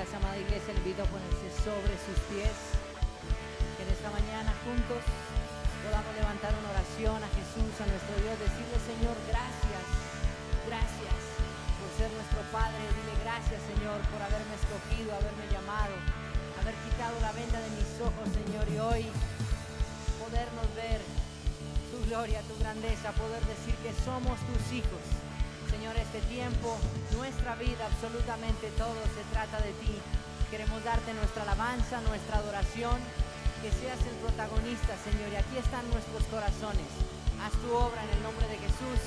gracias, amada iglesia. Le invito a ponerse sobre sus pies. Que en esta mañana juntos podamos levantar una oración a Jesús, a nuestro Dios. Decirle, Señor, gracias. Gracias por ser nuestro Padre. Dile gracias, Señor, por haberme escogido, haberme llamado, haber quitado la venda de mis ojos, Señor. Y hoy podernos ver tu gloria, tu grandeza, poder decir que somos tus hijos. Señor, este tiempo, nuestra vida, absolutamente todo se trata de ti. Queremos darte nuestra alabanza, nuestra adoración, que seas el protagonista, Señor. Y aquí están nuestros corazones. Haz tu obra en el nombre de Jesús.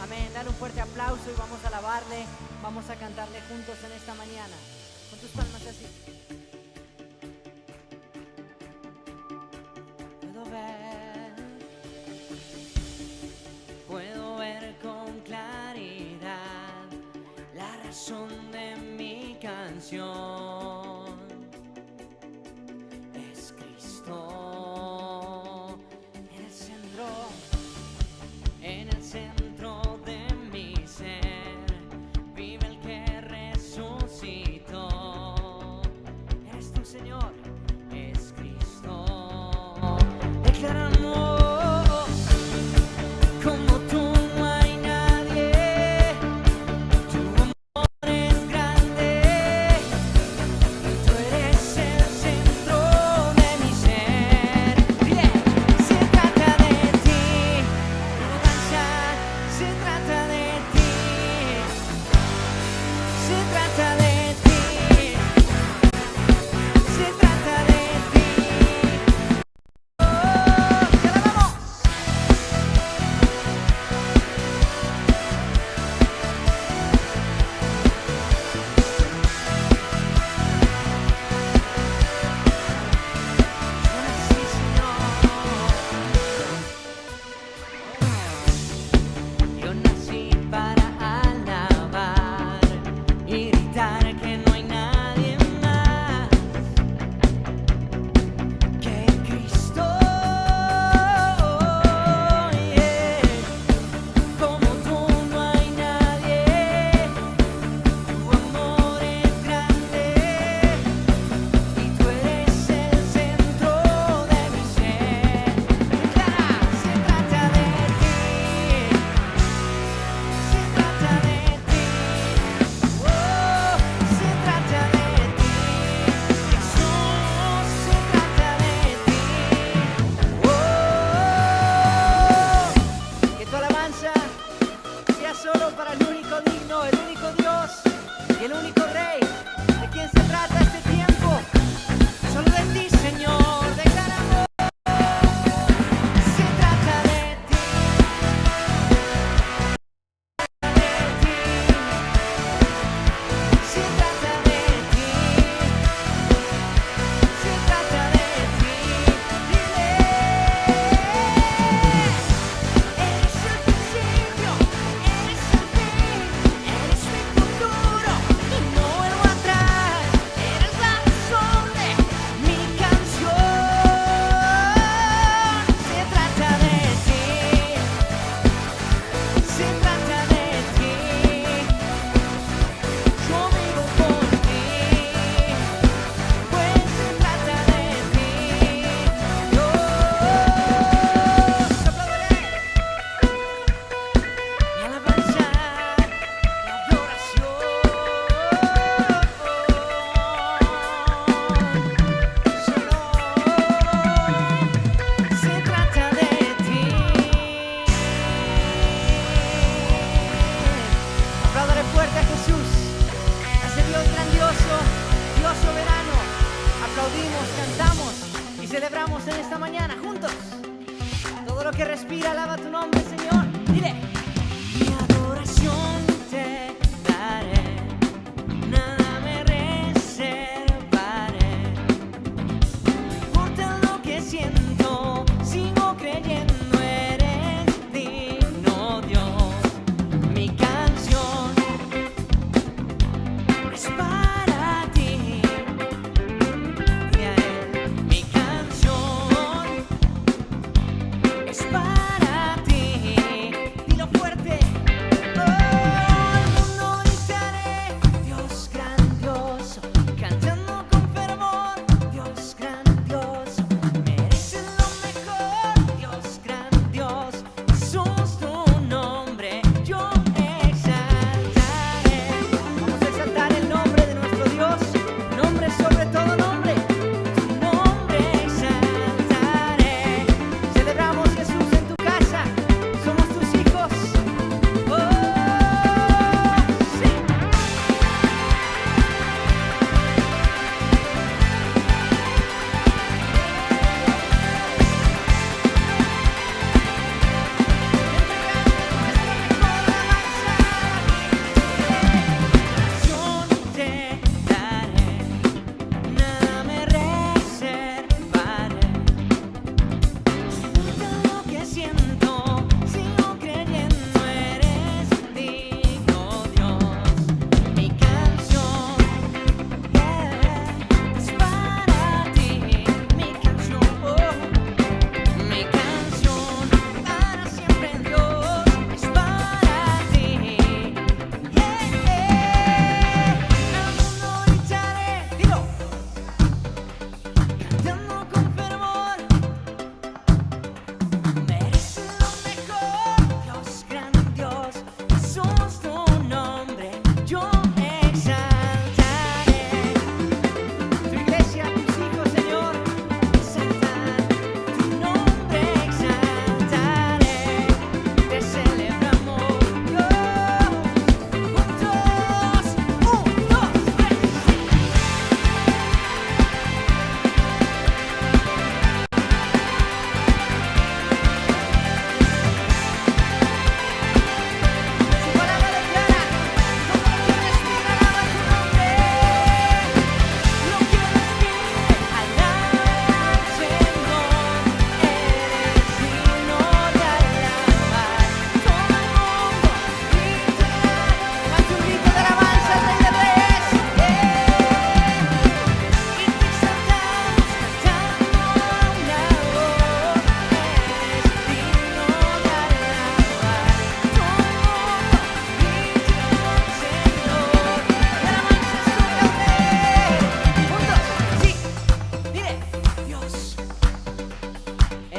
Amén. Dale un fuerte aplauso y vamos a alabarle, vamos a cantarle juntos en esta mañana. Con tus palmas así. Puedo ver con claridad la razón de mi canción. Es Cristo en el centro de mi ser. Vive el que resucitó. Eres tú, Señor. Es Cristo. Declaramos. Para ti, dilo.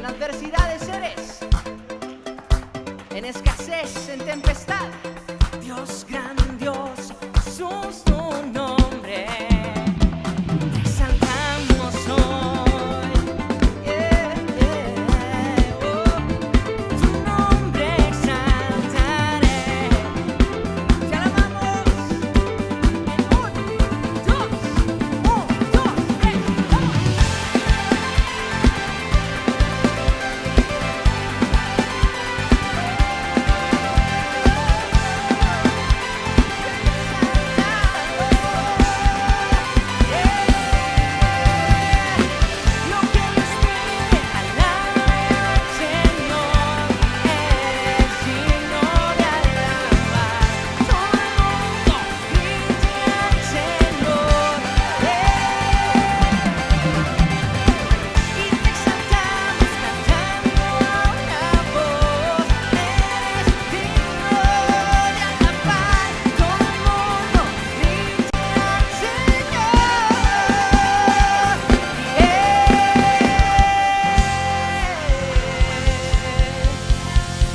En adversidades eres, en escasez, en tempestad. Dios grandioso, Jesús tu nombre. Te exaltamos hoy. Tu nombre exaltaré. Te alabamos. En 1, 2, 3, vamos.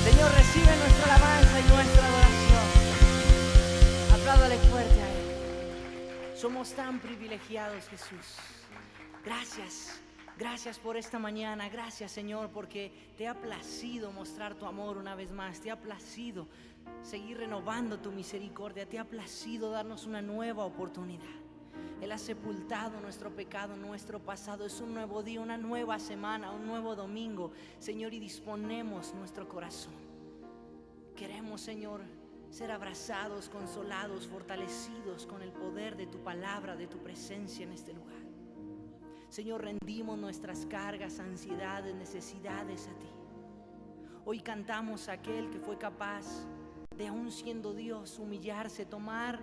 Señor, recibe nuestra alabanza y nuestra adoración. Apláudale fuerte a Él. Somos tan privilegiados, Jesús. Gracias, gracias por esta mañana. Gracias, Señor, porque te ha placido mostrar tu amor una vez más. Te ha placido seguir renovando tu misericordia. Te ha placido darnos una nueva oportunidad. Él ha sepultado nuestro pecado, nuestro pasado. Es un nuevo día, una nueva semana, un nuevo domingo, Señor, y disponemos nuestro corazón. Queremos, Señor, ser abrazados, consolados, fortalecidos con el poder de tu palabra, de tu presencia en este lugar. Señor, rendimos nuestras cargas, ansiedades, necesidades a ti. Hoy cantamos a aquel que fue capaz de, aún siendo Dios, humillarse, tomar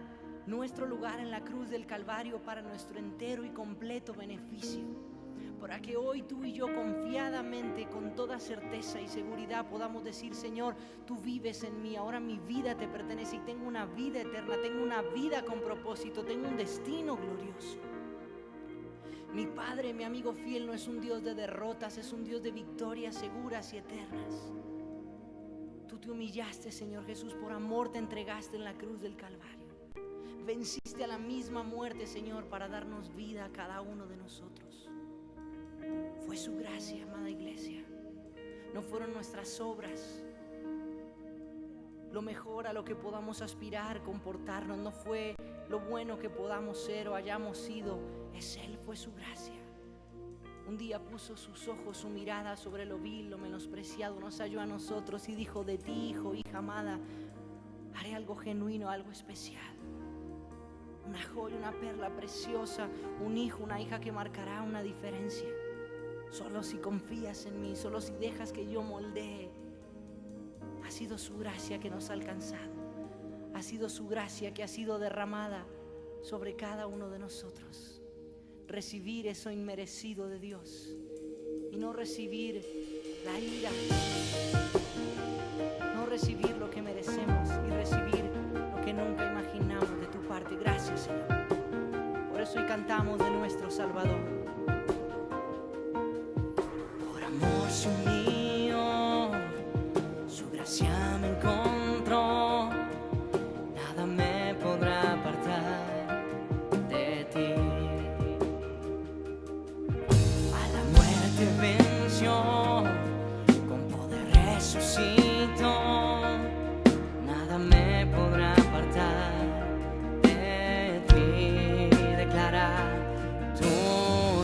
nuestro lugar en la cruz del Calvario para nuestro entero y completo beneficio, para que hoy tú y yo confiadamente, con toda certeza y seguridad, podamos decir: Señor, tú vives en mí, ahora mi vida te pertenece y tengo una vida eterna, tengo una vida con propósito, tengo un destino glorioso. Mi Padre, mi amigo fiel, no es un Dios de derrotas, es un Dios de victorias seguras y eternas. Tú te humillaste, Señor Jesús, por amor te entregaste en la cruz del Calvario. Venciste a la misma muerte, Señor, para darnos vida a cada uno de nosotros. Fue su gracia, amada iglesia. No fueron nuestras obras. Lo mejor a lo que podamos aspirar, comportarnos, no fue lo bueno que podamos ser o hayamos sido. Es Él, fue su gracia. Un día puso sus ojos, su mirada sobre lo vil, lo menospreciado, nos halló a nosotros y dijo: de ti, hijo, hija amada, haré algo genuino, algo especial. Una joya, una perla preciosa, un hijo, una hija que marcará una diferencia. Solo si confías en mí, solo si dejas que yo moldee. Ha sido su gracia que nos ha alcanzado. Ha sido su gracia que ha sido derramada sobre cada uno de nosotros. Recibir eso inmerecido de Dios y no recibir la ira, no recibir lo que merecemos y recibir lo que nunca imaginamos de tu parte. Gracias, Señor. Por eso hoy cantamos de nuestro Salvador. Por amor mío, su gracia me encontró, nada me podrá apartar de ti. A la muerte venció, con poder resucitó, nada me podrá apartar de ti. Declara tu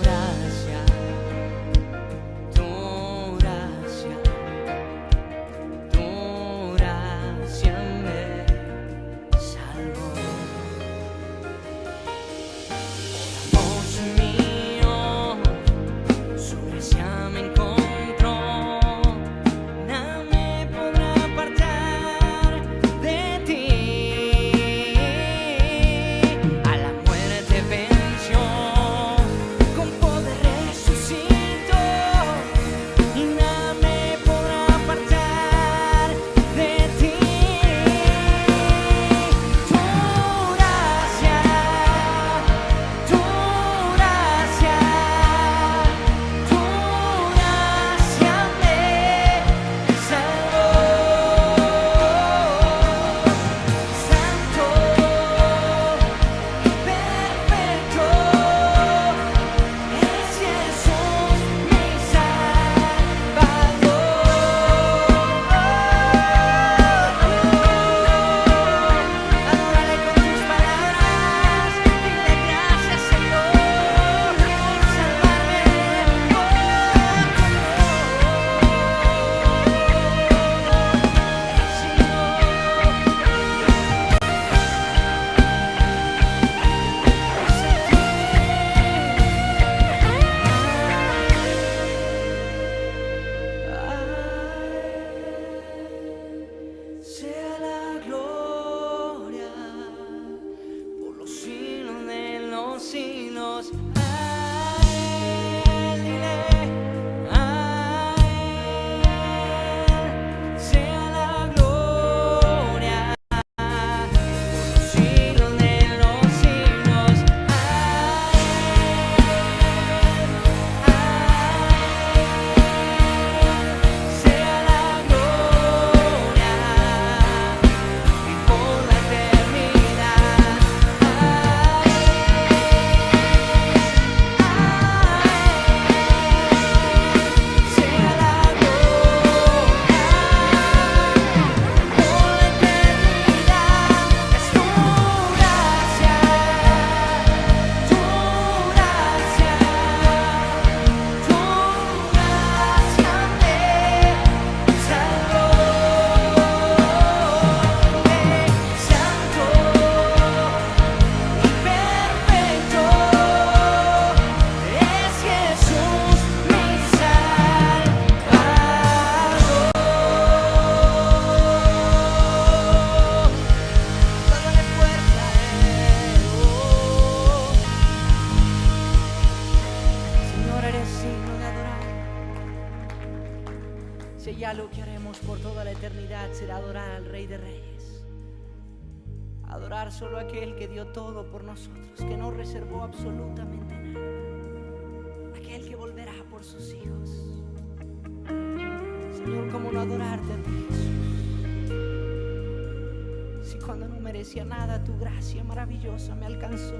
Si hay algo que haremos por toda la eternidad será adorar al Rey de Reyes. Adorar solo a aquel que dio todo por nosotros, que no reservó absolutamente nada. Aquel que volverá por sus hijos. Señor, ¿cómo no adorarte a ti, Jesús? Si cuando no merecía nada tu gracia maravillosa me alcanzó.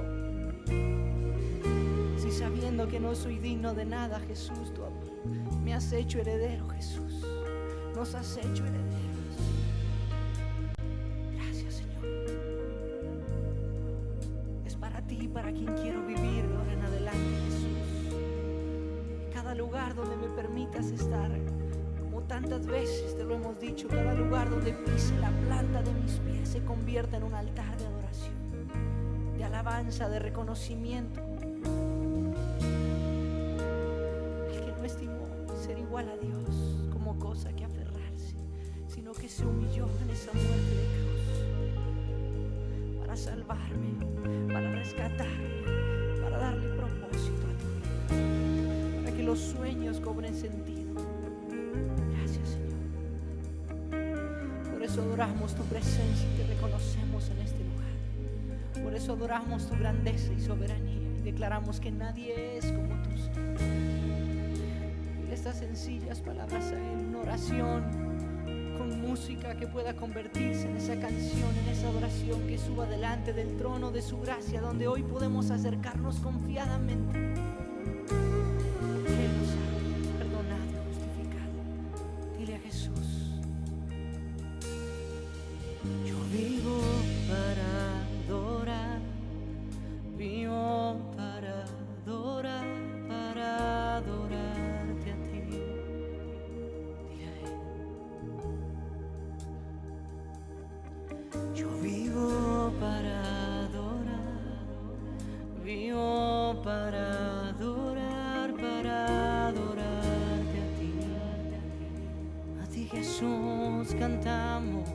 Si sabiendo que no soy digno de nada, Jesús, tú me has hecho heredero, Jesús. Nos has hecho herederos. Gracias, Señor. Es para ti y para quien quiero vivir de ahora en adelante, Jesús. Cada lugar donde me permitas estar, como tantas veces te lo hemos dicho, cada lugar donde pise la planta de mis pies se convierta en un altar de adoración, de alabanza, de reconocimiento. El que no estimó ser igual a Dios como cosa que aferrarse, sino que se humilló en esa muerte de cruz para salvarme, para rescatarme, para darle propósito a tu vida, para que los sueños cobren sentido. Gracias, Señor. Por eso adoramos tu presencia y te reconocemos en este lugar. Por eso adoramos tu grandeza y soberanía y declaramos que nadie es como tú, Señor. Estas sencillas palabras a Él, una oración con música que pueda convertirse en esa canción, en esa adoración que suba delante del trono de su gracia, donde hoy podemos acercarnos confiadamente. Él nos ha perdonado y justificado. Dile a Jesús: yo vivo para adorar, vivo para adorar, para adorar. Para adorarte a ti Jesús, cantamos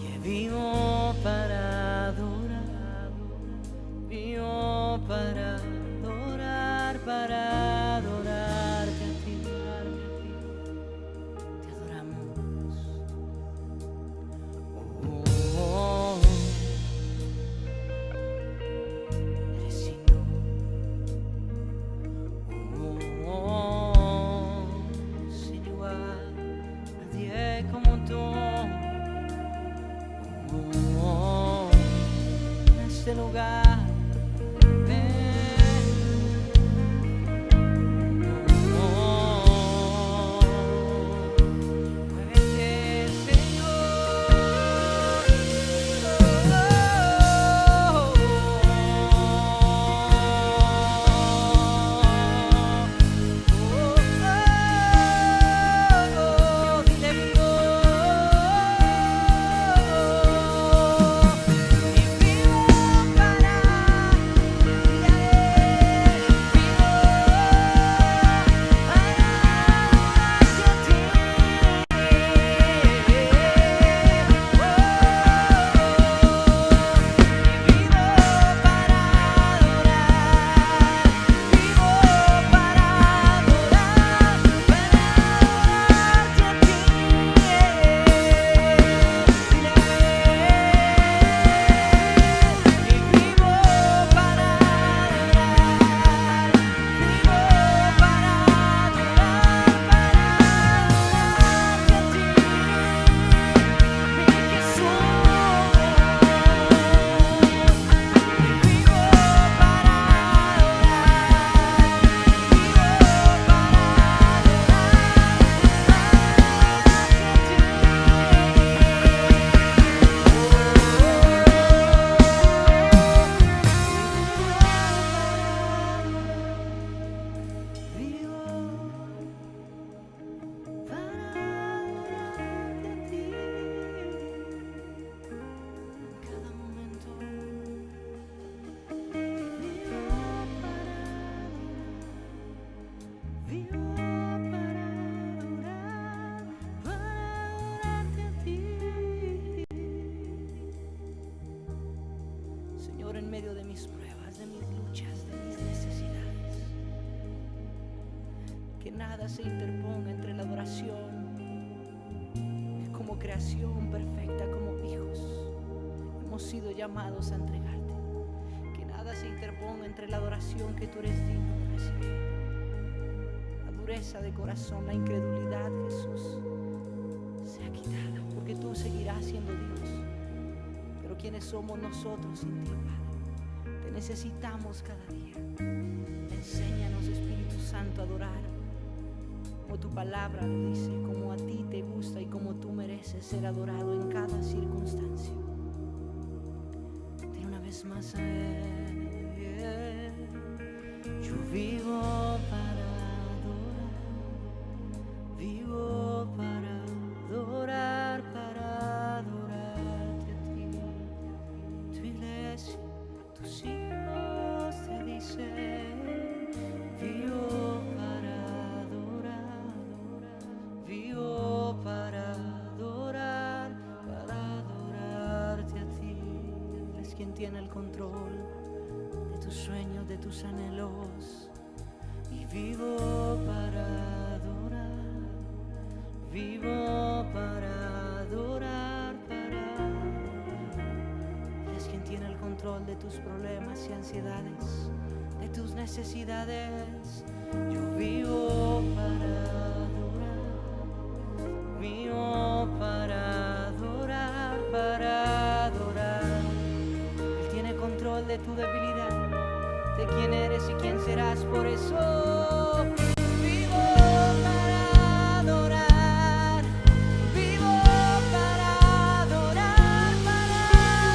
que vivo para adorar, vivo para adorar, para adorarte a ti, te adoramos. Este lugar, muévete, Señor. En medio de mis pruebas, de mis luchas, de mis necesidades, que nada se interponga entre la adoración. Como creación perfecta, como hijos, hemos sido llamados a entregarte. Que nada se interponga entre la adoración que tú eres digno de recibir. La dureza de corazón, la incredulidad, Jesús, sea quitada, porque tú seguirás siendo Dios. Pero ¿quiénes somos nosotros sin ti, Padre? Te necesitamos cada día. Enséñanos, Espíritu Santo, a adorar como tu palabra lo dice, como a ti te gusta y como tú mereces ser adorado en cada circunstancia. Dile una vez más a Él. Yo vivo para adorar, vivo para adorar, para adorarte a ti. Tu iglesia, tus hijos te dicen, vivo para adorar, vivo para adorar, para adorarte a ti. Él es quien tiene el control de tus sueños, de tus anhelos. Y vivo para adorar, vivo para adorar, para adorar. Él es quien tiene el control de tus problemas y ansiedades, de tus necesidades. Yo vivo para adorar, vivo para adorar, para adorar. Él tiene control de tu debilidad, de quién eres y quién serás. Por eso vivo para adorar, vivo para adorar, para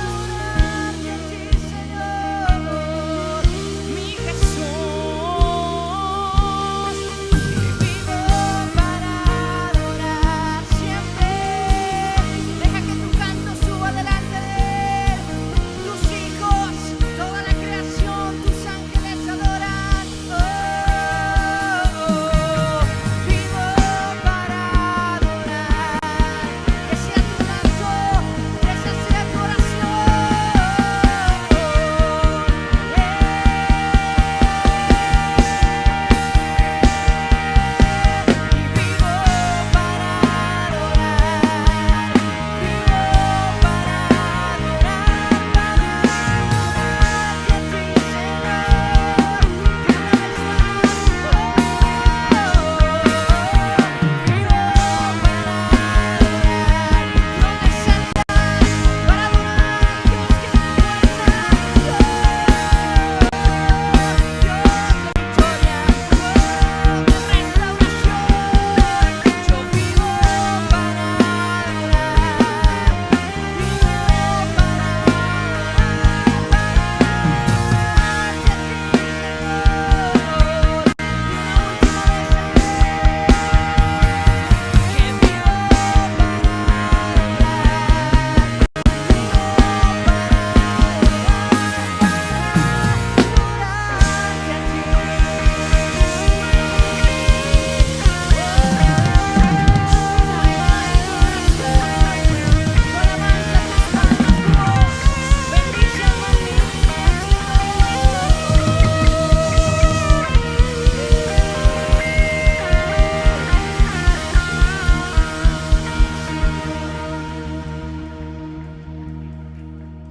adorarte a ti, Señor, mi Jesús. Vivo para adorar siempre. Deja que tu canto suba delante de Él. Tus hijos, toda la creación, tus ángeles adoran. Vivo para adorar. Que sea tu canto, que esa sea tu oración. Y vivo para adorar, vivo para adorar, para adorarte a ti, Señor. De una vez más, vivo para adorar, donde sentas, para adorar a Dios que da fuerza, Dios de victoria, Dios de restauración. Yo vivo para adorar, vivo para adorarte a ti, Señor. Y una última vez a Él, que vivo para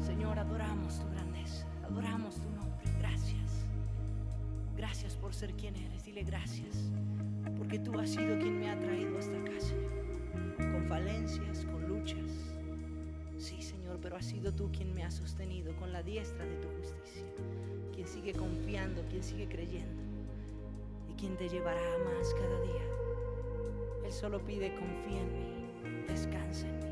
Señor, adoramos tu grandeza, adoramos tu nombre. Gracias. Gracias por ser quien eres. Dile gracias, porque tú has sido quien me ha traído hasta acá, Señor. Con falencias, con luchas. Sí, Señor, pero has sido tú quien me ha sostenido con la diestra de tu justicia. Quien sigue confiando, quien sigue creyendo y quien te llevará a más cada día. Él solo pide: confía en mí, descansa en mí.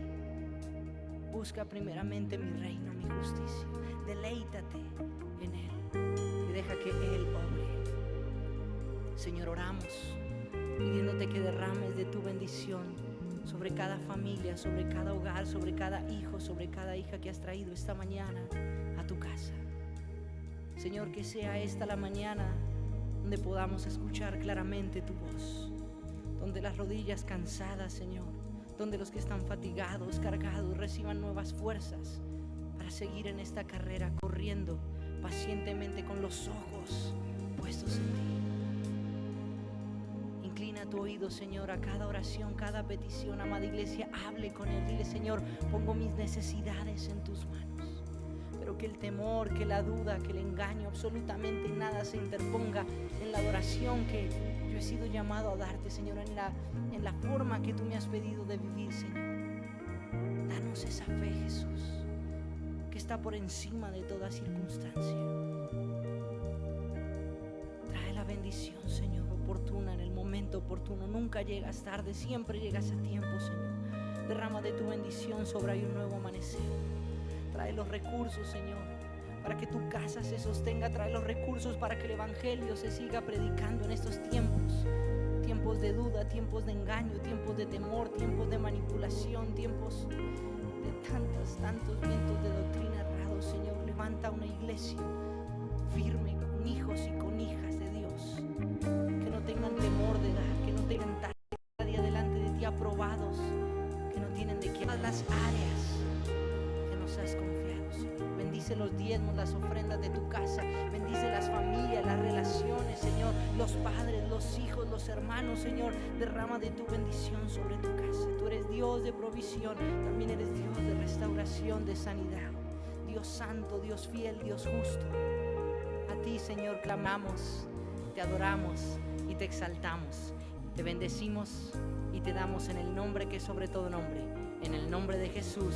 Busca primeramente mi reino, mi justicia. Deleítate en Él y deja que Él obre. Señor, oramos pidiéndote que derrames de tu bendición sobre cada familia, sobre cada hogar, sobre cada hijo, sobre cada hija que has traído esta mañana a tu casa. Señor, que sea esta la mañana donde podamos escuchar claramente tu voz, donde las rodillas cansadas, Señor, donde los que están fatigados, cargados, reciban nuevas fuerzas para seguir en esta carrera, corriendo pacientemente con los ojos puestos en ti. Inclina presta tu oído, Señor, a cada oración, cada petición. Amada iglesia, hable con Él. Dile: Señor, pongo mis necesidades en tus manos. Pero que el temor, que la duda, que el engaño, absolutamente nada se interponga en la adoración que yo he sido llamado a darte, Señor, en la forma que tú me has pedido de vivir, Señor. Danos esa fe, Jesús, que está por encima de toda circunstancia. Trae la bendición, Señor, oportuna, en el momento oportuno. Nunca llegas tarde, siempre llegas a tiempo, Señor. Derrama de tu bendición sobre ahí un nuevo amanecer. Trae los recursos, Señor, para que tu casa se sostenga. Trae los recursos para que el evangelio se siga predicando en estos tiempos. Tiempos de duda, tiempos de engaño, tiempos de temor, tiempos de manipulación, tiempos de tantos vientos de doctrina errados, Señor. Levanta una iglesia firme con hijos y con hijas de Dios, que no tengan temor de dar, que no tengan cada día delante de ti aprobados, que no tienen de qué las áreas que nos has confiado, Señor. Bendice los diezmos, las ofrendas de tu casa. Bendice las familias, las relaciones, Señor, los padres, los hijos, los hermanos, Señor. Derrama de tu bendición sobre tu casa. Tú eres Dios de provisión, también eres Dios de restauración, de sanidad. Dios santo, Dios fiel, Dios justo. A ti, Señor, clamamos, te adoramos y te exaltamos. Te bendecimos y te damos en el nombre que es sobre todo nombre, en el nombre de Jesús.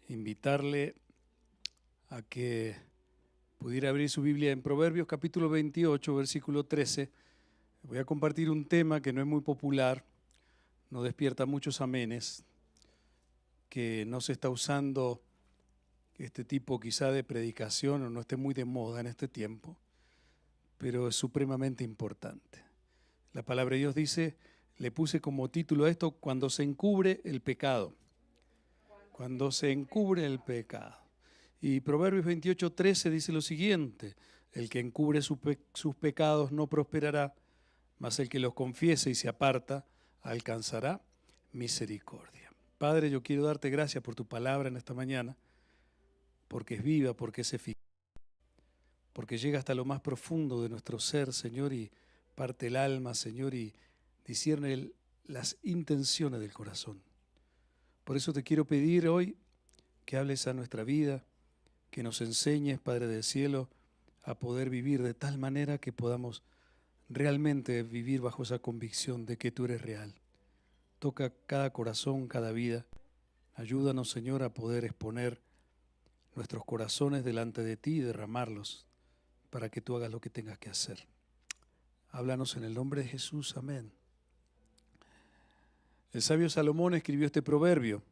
invitarle a que pudiera abrir su Biblia en Proverbios capítulo 28, versículo 13. Voy a compartir un tema que no es muy popular, no despierta muchos amenes, que no se está usando este tipo quizá de predicación o no esté muy de moda en este tiempo, pero es supremamente importante. La palabra de Dios dice, le puse como título a esto, cuando se encubre el pecado. Cuando se encubre el pecado. Y Proverbios 28, 13 dice lo siguiente, el que encubre sus pecados no prosperará, mas el que los confiese y se aparta alcanzará misericordia. Padre, yo quiero darte gracias por tu palabra en esta mañana, porque es viva, porque es eficaz, porque llega hasta lo más profundo de nuestro ser, Señor, y parte el alma, Señor, y discierne las intenciones del corazón. Por eso te quiero pedir hoy que hables a nuestra vida, que nos enseñes, Padre del cielo, a poder vivir de tal manera que podamos realmente vivir bajo esa convicción de que tú eres real. Toca cada corazón, cada vida. Ayúdanos, Señor, a poder exponer nuestros corazones delante de ti y derramarlos para que tú hagas lo que tengas que hacer. Háblanos en el nombre de Jesús. Amén. El sabio Salomón escribió este proverbio,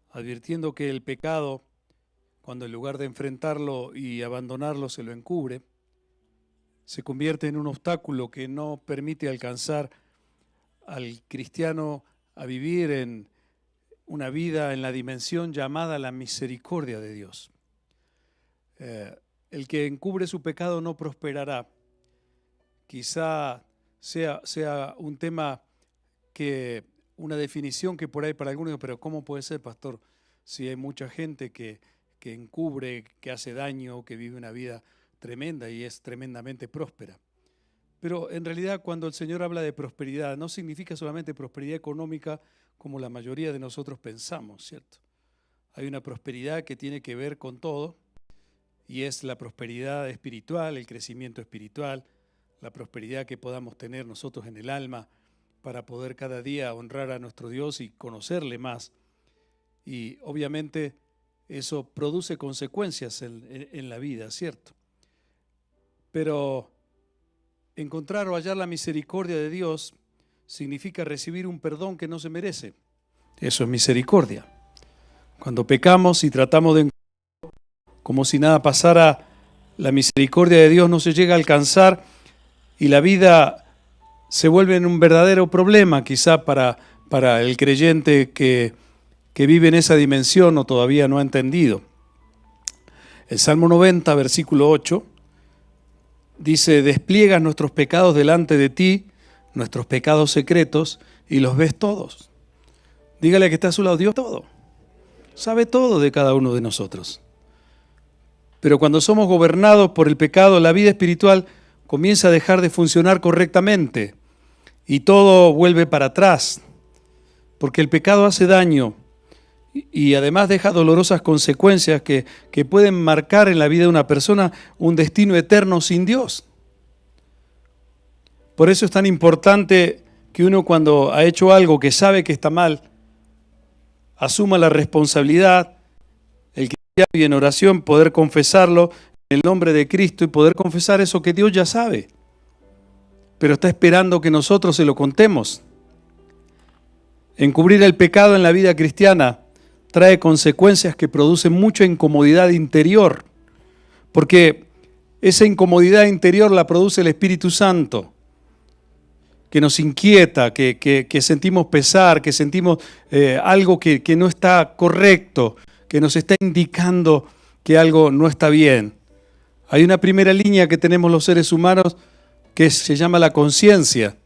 advirtiendo que el pecado, cuando en lugar de enfrentarlo y abandonarlo se lo encubre, se convierte en un obstáculo que no permite alcanzar al cristiano a vivir en una vida en la dimensión llamada la misericordia de Dios. El que encubre su pecado no prosperará. Quizá sea un tema una definición que por ahí para algunos, pero ¿cómo puede ser, pastor? Si hay mucha gente que encubre, que hace daño, que vive una vida tremenda y es tremendamente próspera. Pero en realidad cuando el Señor habla de prosperidad, no significa solamente prosperidad económica como la mayoría de nosotros pensamos, ¿cierto? Hay una prosperidad que tiene que ver con todo y es la prosperidad espiritual, el crecimiento espiritual, la prosperidad que podamos tener nosotros en el alma para poder cada día honrar a nuestro Dios y conocerle más. Y obviamente eso produce consecuencias en la vida, ¿cierto? Pero encontrar o hallar la misericordia de Dios significa recibir un perdón que no se merece. Eso es misericordia. Cuando pecamos y tratamos de como si nada pasara, la misericordia de Dios no se llega a alcanzar y la vida se vuelve en un verdadero problema quizá para el creyente que vive en esa dimensión o todavía no ha entendido. El Salmo 90, versículo 8, dice, despliegas nuestros pecados delante de ti, nuestros pecados secretos, y los ves todos. Dígale que está a su lado, Dios todo, sabe todo de cada uno de nosotros. Pero cuando somos gobernados por el pecado, la vida espiritual comienza a dejar de funcionar correctamente y todo vuelve para atrás, porque el pecado hace daño y además deja dolorosas consecuencias que pueden marcar en la vida de una persona un destino eterno sin Dios. Por eso es tan importante que uno cuando ha hecho algo que sabe que está mal, asuma la responsabilidad, el que y en oración poder confesarlo en el nombre de Cristo y poder confesar eso que Dios ya sabe, pero está esperando que nosotros se lo contemos. Encubrir el pecado en la vida cristiana trae consecuencias que producen mucha incomodidad interior, porque esa incomodidad interior la produce el Espíritu Santo, que nos inquieta, que sentimos pesar, que sentimos algo que no está correcto, que nos está indicando que algo no está bien. Hay una primera línea que tenemos los seres humanos que se llama la conciencia,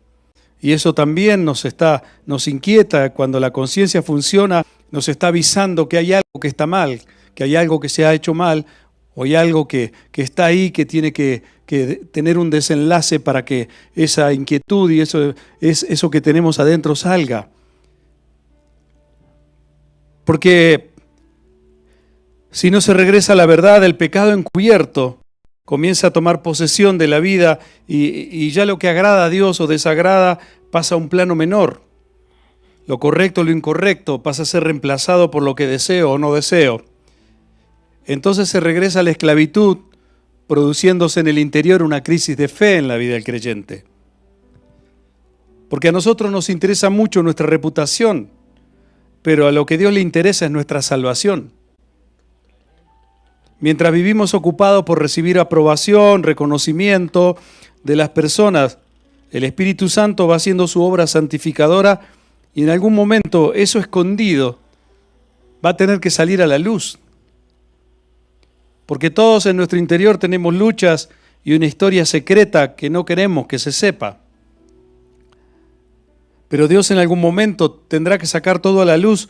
y eso también nos inquieta. Cuando la conciencia funciona, nos está avisando que hay algo que está mal, que hay algo que se ha hecho mal, o hay algo que está ahí que tiene que tener un desenlace para que esa inquietud y eso que tenemos adentro salga. Porque si no se regresa a la verdad, el pecado encubierto comienza a tomar posesión de la vida y ya lo que agrada a Dios o desagrada pasa a un plano menor. lo correcto o lo incorrecto pasa a ser reemplazado por lo que deseo o no deseo. Entonces se regresa a la esclavitud, produciéndose en el interior una crisis de fe en la vida del creyente. Porque a nosotros nos interesa mucho nuestra reputación, pero a lo que Dios le interesa es nuestra salvación. Mientras vivimos ocupados por recibir aprobación, reconocimiento de las personas, el Espíritu Santo va haciendo su obra santificadora y en algún momento eso escondido va a tener que salir a la luz. Porque todos en nuestro interior tenemos luchas y una historia secreta que no queremos que se sepa. Pero Dios en algún momento tendrá que sacar todo a la luz,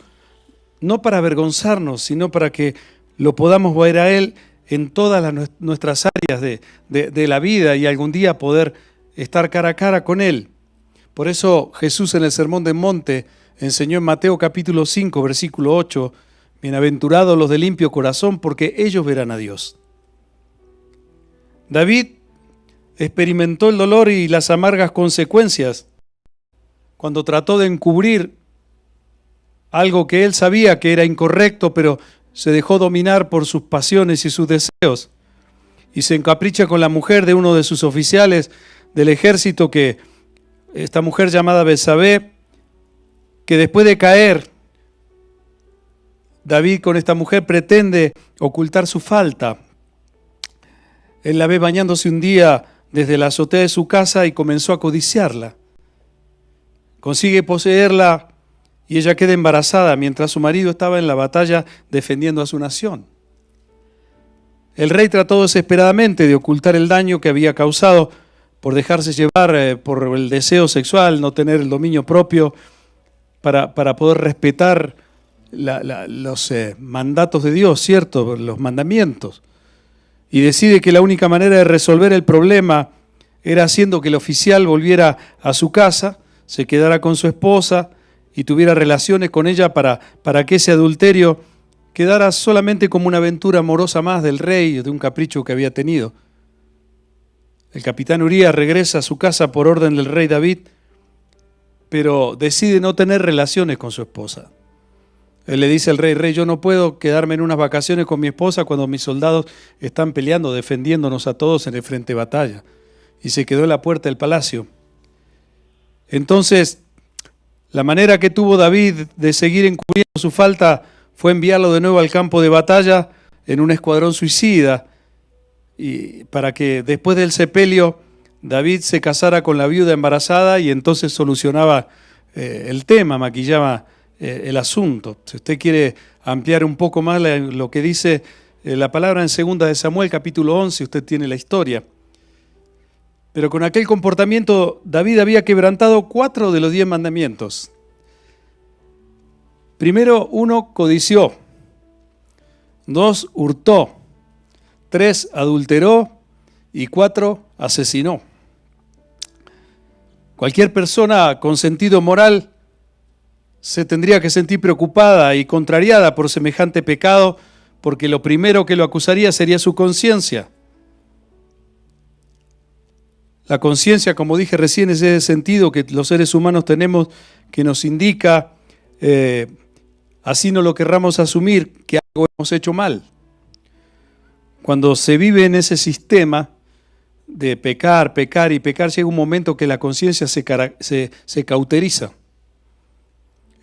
no para avergonzarnos, sino para que lo podamos ver a Él en todas nuestras áreas de la vida y algún día poder estar cara a cara con Él. Por eso Jesús en el Sermón del Monte enseñó en Mateo capítulo 5, versículo 8, bienaventurados los de limpio corazón, porque ellos verán a Dios. David experimentó el dolor y las amargas consecuencias cuando trató de encubrir algo que él sabía que era incorrecto, pero se dejó dominar por sus pasiones y sus deseos. Y se encapricha con la mujer de uno de sus oficiales del ejército, que esta mujer llamada Betsabé, que después de caer, David con esta mujer pretende ocultar su falta. Él la ve bañándose un día desde la azotea de su casa y comenzó a codiciarla. Consigue poseerla y ella queda embarazada mientras su marido estaba en la batalla defendiendo a su nación. El rey trató desesperadamente de ocultar el daño que había causado por dejarse llevar por el deseo sexual, no tener el dominio propio para poder respetar los mandatos de Dios, ¿cierto? Los mandamientos. Y decide que la única manera de resolver el problema era haciendo que el oficial volviera a su casa, se quedara con su esposa y tuviera relaciones con ella para que ese adulterio quedara solamente como una aventura amorosa más del rey, de un capricho que había tenido. El capitán Urías regresa a su casa por orden del rey David, pero decide no tener relaciones con su esposa. Él le dice al rey, yo no puedo quedarme en unas vacaciones con mi esposa cuando mis soldados están peleando, defendiéndonos a todos en el frente de batalla. Y se quedó en la puerta del palacio. Entonces, la manera que tuvo David de seguir encubriendo su falta fue enviarlo de nuevo al campo de batalla en un escuadrón suicida, y para que después del sepelio David se casara con la viuda embarazada y entonces solucionaba el tema, maquillaba el asunto. Si usted quiere ampliar un poco más lo que dice la palabra en 2 de Samuel capítulo 11, usted tiene la historia. Pero con aquel comportamiento David había quebrantado 4 de los 10 mandamientos. Primero, 1, codició. 2, hurtó. 3, adulteró. Y 4, asesinó. Cualquier persona con sentido moral se tendría que sentir preocupada y contrariada por semejante pecado, porque lo primero que lo acusaría sería su conciencia. La conciencia, como dije recién, es ese sentido que los seres humanos tenemos que nos indica, así no lo querramos asumir, que algo hemos hecho mal. Cuando se vive en ese sistema de pecar, pecar y pecar, llega un momento que la conciencia se cauteriza.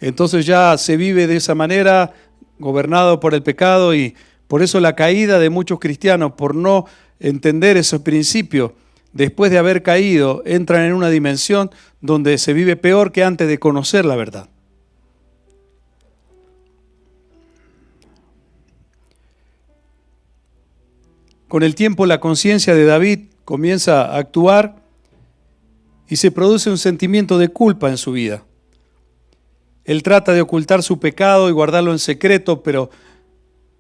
Entonces ya se vive de esa manera, gobernado por el pecado, y por eso la caída de muchos cristianos, por no entender esos principios, después de haber caído, entran en una dimensión donde se vive peor que antes de conocer la verdad. Con el tiempo la conciencia de David comienza a actuar y se produce un sentimiento de culpa en su vida. Él trata de ocultar su pecado y guardarlo en secreto, pero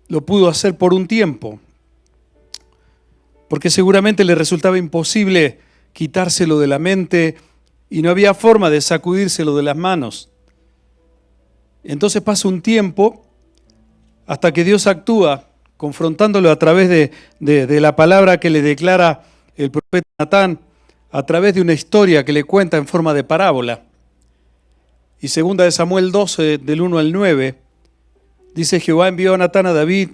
lo pudo hacer por un tiempo, porque seguramente le resultaba imposible quitárselo de la mente y no había forma de sacudírselo de las manos. Entonces pasa un tiempo hasta que Dios actúa, confrontándolo a través de la palabra que le declara el profeta Natán, a través de una historia que le cuenta en forma de parábola. Y segunda de Samuel 12, del 1 al 9, dice: Jehová envió a Natán a David,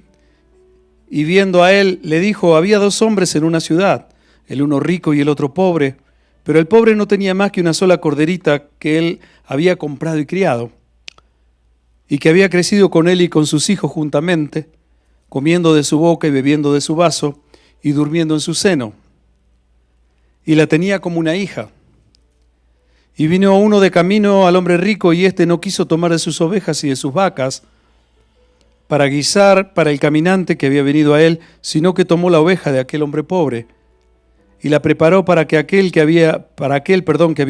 y viendo a él, le dijo: había dos hombres en una ciudad, el uno rico y el otro pobre, pero el pobre no tenía más que una sola corderita que él había comprado y criado, y que había crecido con él y con sus hijos juntamente, comiendo de su boca y bebiendo de su vaso, y durmiendo en su seno. Y la tenía como una hija. Y vino uno de camino al hombre rico, y éste no quiso tomar de sus ovejas y de sus vacas para guisar para el caminante que había venido a él, sino que tomó la oveja de aquel hombre pobre y la preparó para aquel que había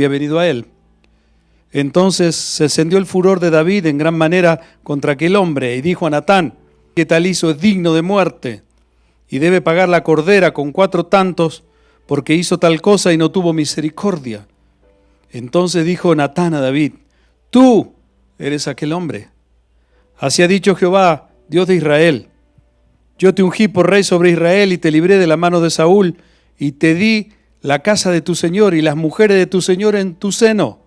venido a él. Entonces se encendió el furor de David en gran manera contra aquel hombre, y dijo a Natán: que tal hizo es digno de muerte, y debe pagar la cordera con 4 tantos, porque hizo tal cosa y no tuvo misericordia. Entonces dijo Natán a David: tú eres aquel hombre. Así ha dicho Jehová, Dios de Israel: yo te ungí por rey sobre Israel, y te libré de la mano de Saúl, y te di la casa de tu señor y las mujeres de tu señor en tu seno.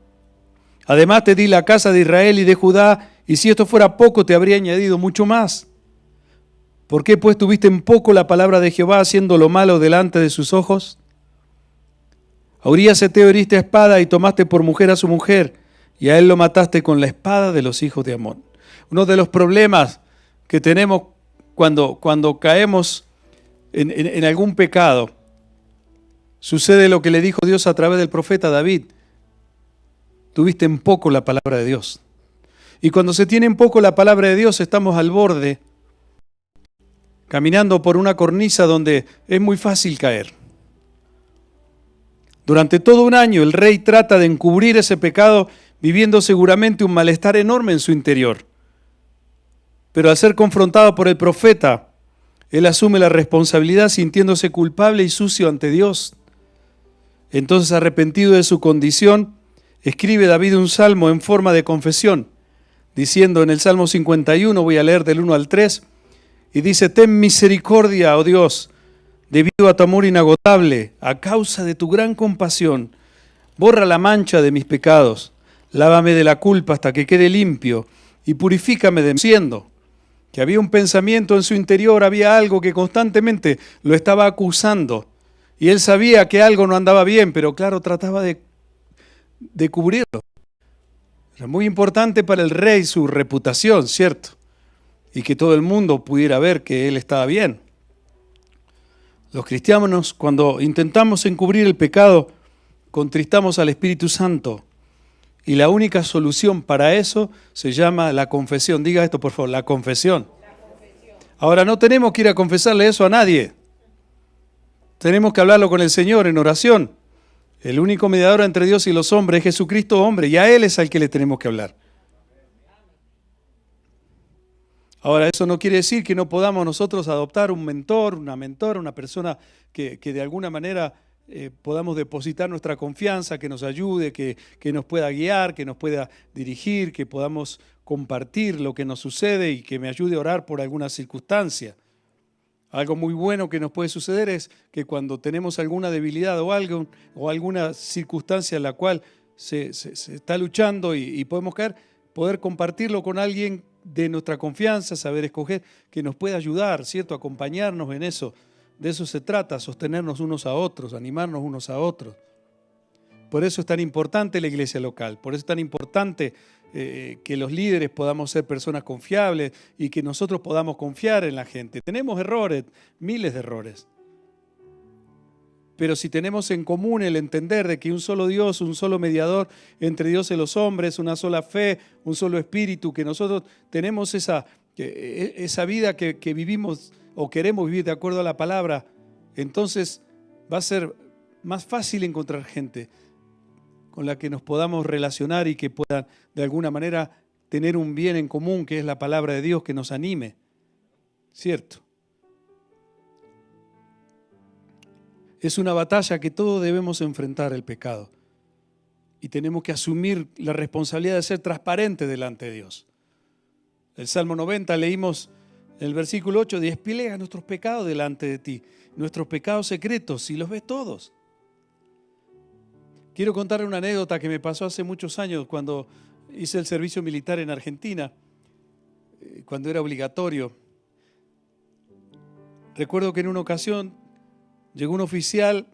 Además te di la casa de Israel y de Judá, y si esto fuera poco, te habría añadido mucho más. ¿Por qué pues tuviste en poco la palabra de Jehová, haciendo lo malo delante de sus ojos? A Urías heteo heriste a espada, y tomaste por mujer a su mujer, y a él lo mataste con la espada de los hijos de Amón. Uno de los problemas que tenemos cuando caemos en algún pecado, sucede lo que le dijo Dios a través del profeta David: tuviste en poco la palabra de Dios. Y cuando se tiene en poco la palabra de Dios, estamos al borde, caminando por una cornisa donde es muy fácil caer. Durante todo un año el rey trata de encubrir ese pecado, viviendo seguramente un malestar enorme en su interior. Pero al ser confrontado por el profeta, él asume la responsabilidad sintiéndose culpable y sucio ante Dios. Entonces, arrepentido de su condición, escribe David un salmo en forma de confesión, diciendo en el Salmo 51, voy a leer del 1 al 3, y dice: ten misericordia, oh Dios, debido a tu amor inagotable, a causa de tu gran compasión, borra la mancha de mis pecados, lávame de la culpa hasta que quede limpio, y purifícame de siendo que había un pensamiento en su interior, había algo que constantemente lo estaba acusando, y él sabía que algo no andaba bien, pero claro, trataba de cubrirlo. Era muy importante para el rey su reputación, ¿cierto? Y que todo el mundo pudiera ver que él estaba bien. Los cristianos, cuando intentamos encubrir el pecado, contristamos al Espíritu Santo. Y la única solución para eso se llama la confesión. Diga esto, por favor, la confesión. Ahora, no tenemos que ir a confesarle eso a nadie. Tenemos que hablarlo con el Señor en oración. El único mediador entre Dios y los hombres es Jesucristo hombre, y a Él es al que le tenemos que hablar. Ahora, eso no quiere decir que no podamos nosotros adoptar un mentor, una mentora, una persona que de alguna manera podamos depositar nuestra confianza, que nos ayude, que nos pueda guiar, que nos pueda dirigir, que podamos compartir lo que nos sucede y que me ayude a orar por alguna circunstancia. Algo muy bueno que nos puede suceder es que cuando tenemos alguna debilidad o algo, o alguna circunstancia en la cual se está luchando y podemos caer, poder compartirlo con alguien de nuestra confianza, saber escoger, que nos pueda ayudar, ¿cierto? Acompañarnos en eso. De eso se trata, sostenernos unos a otros, animarnos unos a otros. Por eso es tan importante la iglesia local, por eso es tan importante que los líderes podamos ser personas confiables y que nosotros podamos confiar en la gente. Tenemos errores, miles de errores. Pero si tenemos en común el entender de que un solo Dios, un solo mediador entre Dios y los hombres, una sola fe, un solo espíritu, que nosotros tenemos esa vida que vivimos o queremos vivir de acuerdo a la palabra, entonces va a ser más fácil encontrar gente con la que nos podamos relacionar y que puedan de alguna manera tener un bien en común, que es la palabra de Dios, que nos anime, ¿cierto? Es una batalla que todos debemos enfrentar, el pecado, y tenemos que asumir la responsabilidad de ser transparentes delante de Dios. El Salmo 90 leímos en el versículo 8: despliega nuestros pecados delante de ti, nuestros pecados secretos, si los ves todos. Quiero contarle una anécdota que me pasó hace muchos años cuando hice el servicio militar en Argentina, cuando era obligatorio. Recuerdo que en una ocasión llegó un oficial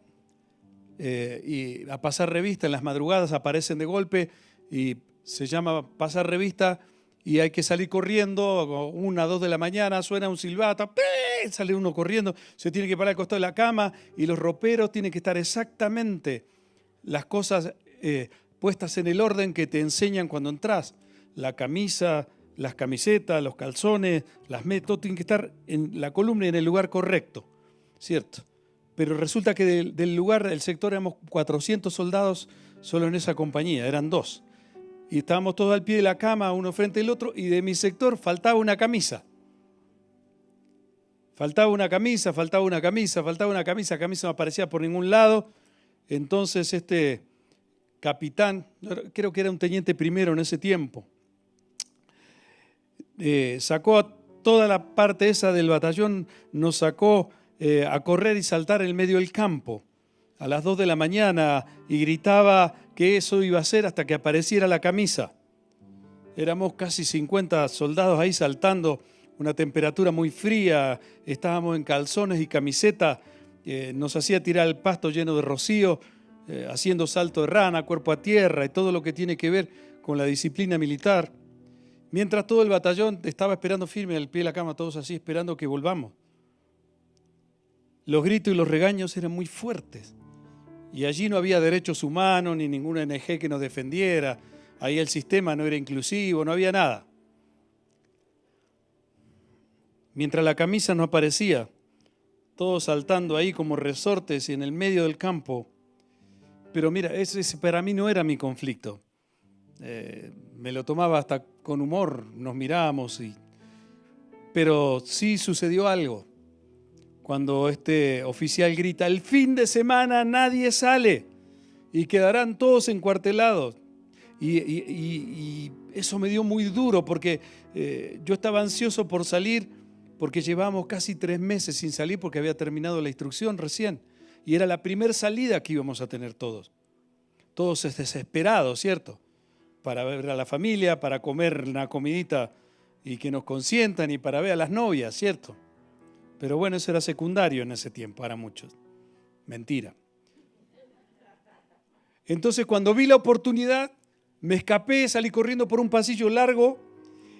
y a pasar revista. En las madrugadas aparecen de golpe y se llama pasar revista y hay que salir corriendo, 1, 2 de la mañana, suena un silbato, ¡pee! Sale uno corriendo, se tiene que parar al costado de la cama y los roperos tienen que estar exactamente las cosas puestas en el orden que te enseñan cuando entras. La camisa, las camisetas, los calzones, las medias, todo tiene que estar en la columna y en el lugar correcto, ¿cierto? Pero resulta que del lugar, del sector, éramos 400 soldados solo en esa compañía, eran 2. Y estábamos todos al pie de la cama, uno frente al otro, y de mi sector faltaba una camisa. Faltaba una camisa, la camisa no aparecía por ningún lado. Entonces este capitán, creo que era un teniente primero en ese tiempo, sacó a toda la parte esa del batallón, nos sacó a correr y saltar en medio del campo a las 2 de la mañana y gritaba que eso iba a ser hasta que apareciera la camisa. Éramos casi 50 soldados ahí saltando, una temperatura muy fría, estábamos en calzones y camiseta, nos hacía tirar el pasto lleno de rocío, haciendo salto de rana, cuerpo a tierra y todo lo que tiene que ver con la disciplina militar. Mientras todo el batallón estaba esperando firme al pie de la cama, todos así esperando que volvamos. Los gritos y los regaños eran muy fuertes. Y allí no había derechos humanos ni ninguna ONG que nos defendiera. Ahí el sistema no era inclusivo, no había nada. Mientras la camisa no aparecía, todos saltando ahí como resortes en el medio del campo. Pero mira, ese para mí no era mi conflicto. Me lo tomaba hasta con humor, nos mirábamos. Pero sí sucedió algo. Cuando este oficial grita, el fin de semana nadie sale y quedarán todos encuartelados. Y eso me dio muy duro porque yo estaba ansioso por salir porque llevábamos casi 3 meses sin salir porque había terminado la instrucción recién. Y era la primera salida que íbamos a tener todos. Todos desesperados, ¿cierto? Para ver a la familia, para comer una comidita y que nos consientan y para ver a las novias, ¿cierto? Pero bueno, eso era secundario en ese tiempo para muchos. Mentira. Entonces cuando vi la oportunidad, me escapé, salí corriendo por un pasillo largo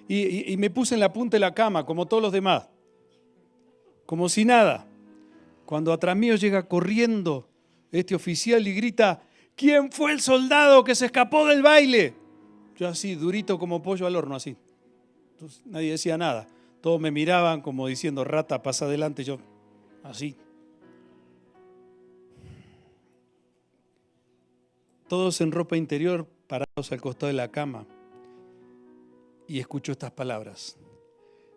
y me puse en la punta de la cama, como todos los demás. Como si nada. Cuando atrás mío llega corriendo este oficial y grita, ¿quién fue el soldado que se escapó del baile? Yo así, durito como pollo al horno, así. Entonces, nadie decía nada. Todos me miraban como diciendo, rata, pasa adelante, yo así. Todos en ropa interior, parados al costado de la cama. Y escucho estas palabras.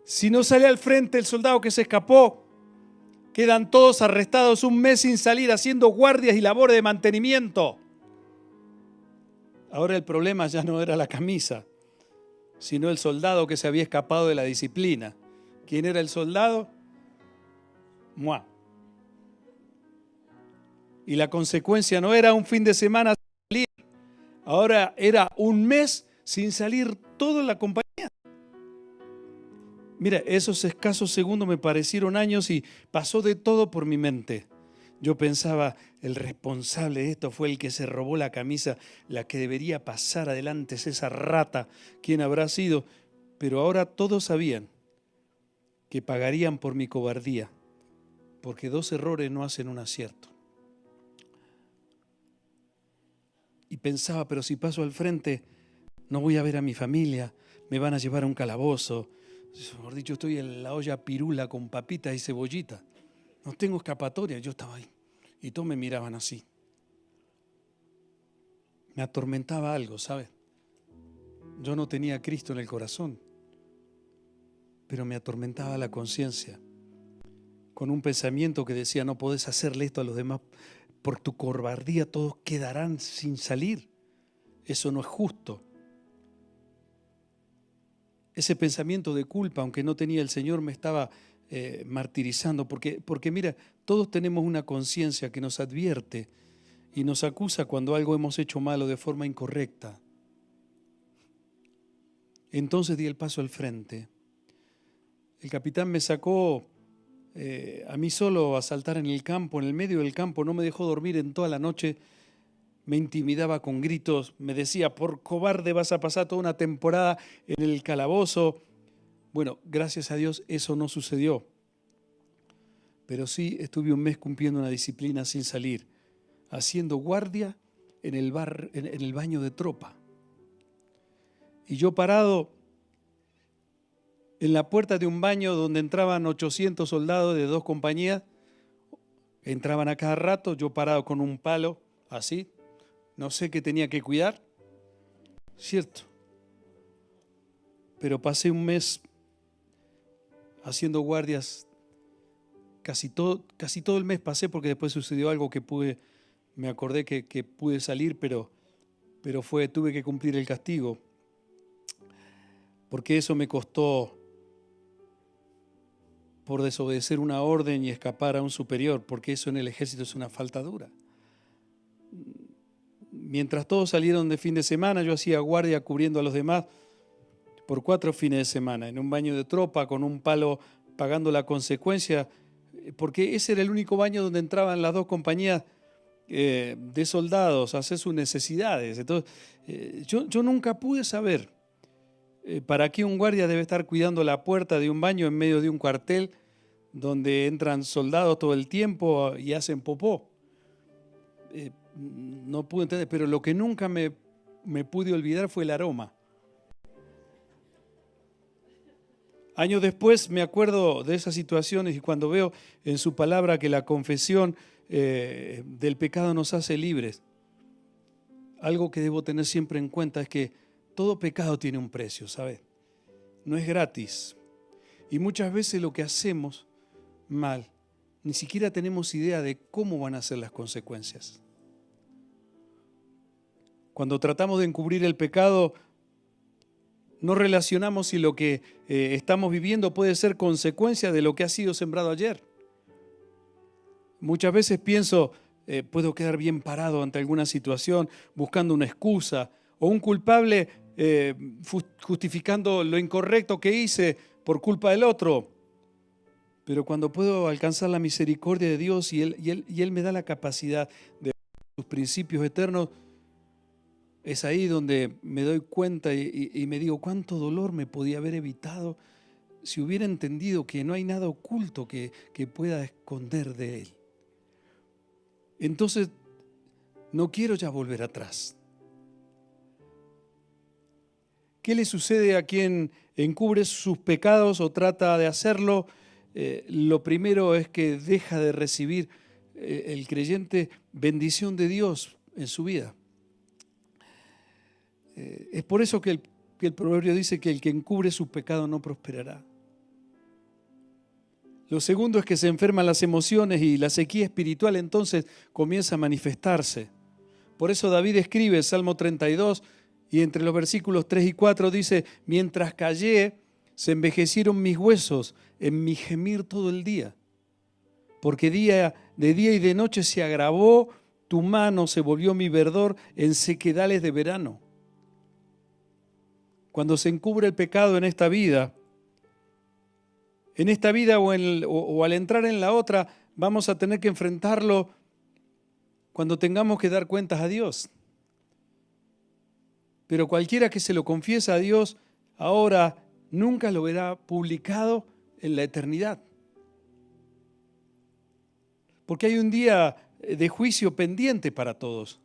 Si no sale al frente el soldado que se escapó, quedan todos arrestados 1 mes sin salir haciendo guardias y labores de mantenimiento. Ahora el problema ya no era la camisa, sino el soldado que se había escapado de la disciplina. ¿Quién era el soldado? Moi. Y la consecuencia no era un fin de semana sin salir, ahora era 1 mes sin salir toda la compañía. Mira, esos escasos segundos me parecieron años y pasó de todo por mi mente. Yo pensaba, el responsable de esto fue el que se robó la camisa, la que debería pasar adelante es esa rata, ¿quién habrá sido? Pero ahora todos sabían que pagarían por mi cobardía, porque 2 errores no hacen un acierto. Y pensaba, pero si paso al frente, no voy a ver a mi familia, me van a llevar a un calabozo. Mejor dicho, estoy en la olla pirula con papitas y cebollita. No tengo escapatoria, yo estaba ahí. Y todos me miraban así. Me atormentaba algo, ¿sabes? Yo no tenía a Cristo en el corazón, pero me atormentaba la conciencia con un pensamiento que decía, no podés hacerle esto a los demás, por tu cobardía todos quedarán sin salir. Eso no es justo. Ese pensamiento de culpa, aunque no tenía el Señor, me estaba martirizando, porque mira, todos tenemos una conciencia que nos advierte y nos acusa cuando algo hemos hecho malo de forma incorrecta. Entonces di el paso al frente. El capitán me sacó a mí solo a saltar en el campo, en el medio del campo, no me dejó dormir en toda la noche, me intimidaba con gritos, me decía, por cobarde vas a pasar toda una temporada en el calabozo. Bueno, gracias a Dios eso no sucedió, pero sí estuve un mes cumpliendo una disciplina sin salir, haciendo guardia en el baño de tropa. Y yo parado en la puerta de un baño donde entraban 800 soldados de 2 compañías, entraban a cada rato, yo parado con un palo, así, no sé qué tenía que cuidar, cierto. Pero pasé un mes haciendo guardias, casi todo el mes pasé, porque después sucedió algo que me acordé que pude salir, pero tuve que cumplir el castigo, porque eso me costó por desobedecer una orden y escapar a un superior, porque eso en el ejército es una falta dura. Mientras todos salieron de fin de semana, yo hacía guardia cubriendo a los demás por 4 fines de semana, en un baño de tropa, con un palo pagando la consecuencia, porque ese era el único baño donde entraban las 2 compañías de soldados a hacer sus necesidades. Entonces, yo nunca pude saber para qué un guardia debe estar cuidando la puerta de un baño en medio de un cuartel donde entran soldados todo el tiempo y hacen popó. No pude entender, pero lo que nunca me pude olvidar fue el aroma. Años después me acuerdo de esas situaciones y cuando veo en su palabra que la confesión del pecado nos hace libres, algo que debo tener siempre en cuenta es que todo pecado tiene un precio, ¿sabes? No es gratis. Y muchas veces lo que hacemos mal, ni siquiera tenemos idea de cómo van a ser las consecuencias. Cuando tratamos de encubrir el pecado, no relacionamos si lo que estamos viviendo puede ser consecuencia de lo que ha sido sembrado ayer. Muchas veces pienso, puedo quedar bien parado ante alguna situación buscando una excusa o un culpable justificando lo incorrecto que hice por culpa del otro. Pero cuando puedo alcanzar la misericordia de Dios y Él me da la capacidad de sus principios eternos, es ahí donde me doy cuenta y me digo cuánto dolor me podía haber evitado si hubiera entendido que no hay nada oculto que pueda esconder de Él. Entonces, no quiero ya volver atrás. ¿Qué le sucede a quien encubre sus pecados o trata de hacerlo? Lo primero es que deja de recibir el creyente bendición de Dios en su vida. Es por eso que el proverbio dice que el que encubre su pecado no prosperará. Lo segundo es que se enferman las emociones y la sequía espiritual entonces comienza a manifestarse. Por eso David escribe Salmo 32 y entre los versículos 3 y 4 dice: mientras callé, se envejecieron mis huesos en mi gemir todo el día. Porque de día y de noche se agravó, tu mano se volvió mi verdor en sequedales de verano. Cuando se encubre el pecado en esta vida o al entrar en la otra, vamos a tener que enfrentarlo cuando tengamos que dar cuentas a Dios. Pero cualquiera que se lo confiesa a Dios ahora nunca lo verá publicado en la eternidad. Porque hay un día de juicio pendiente para todos.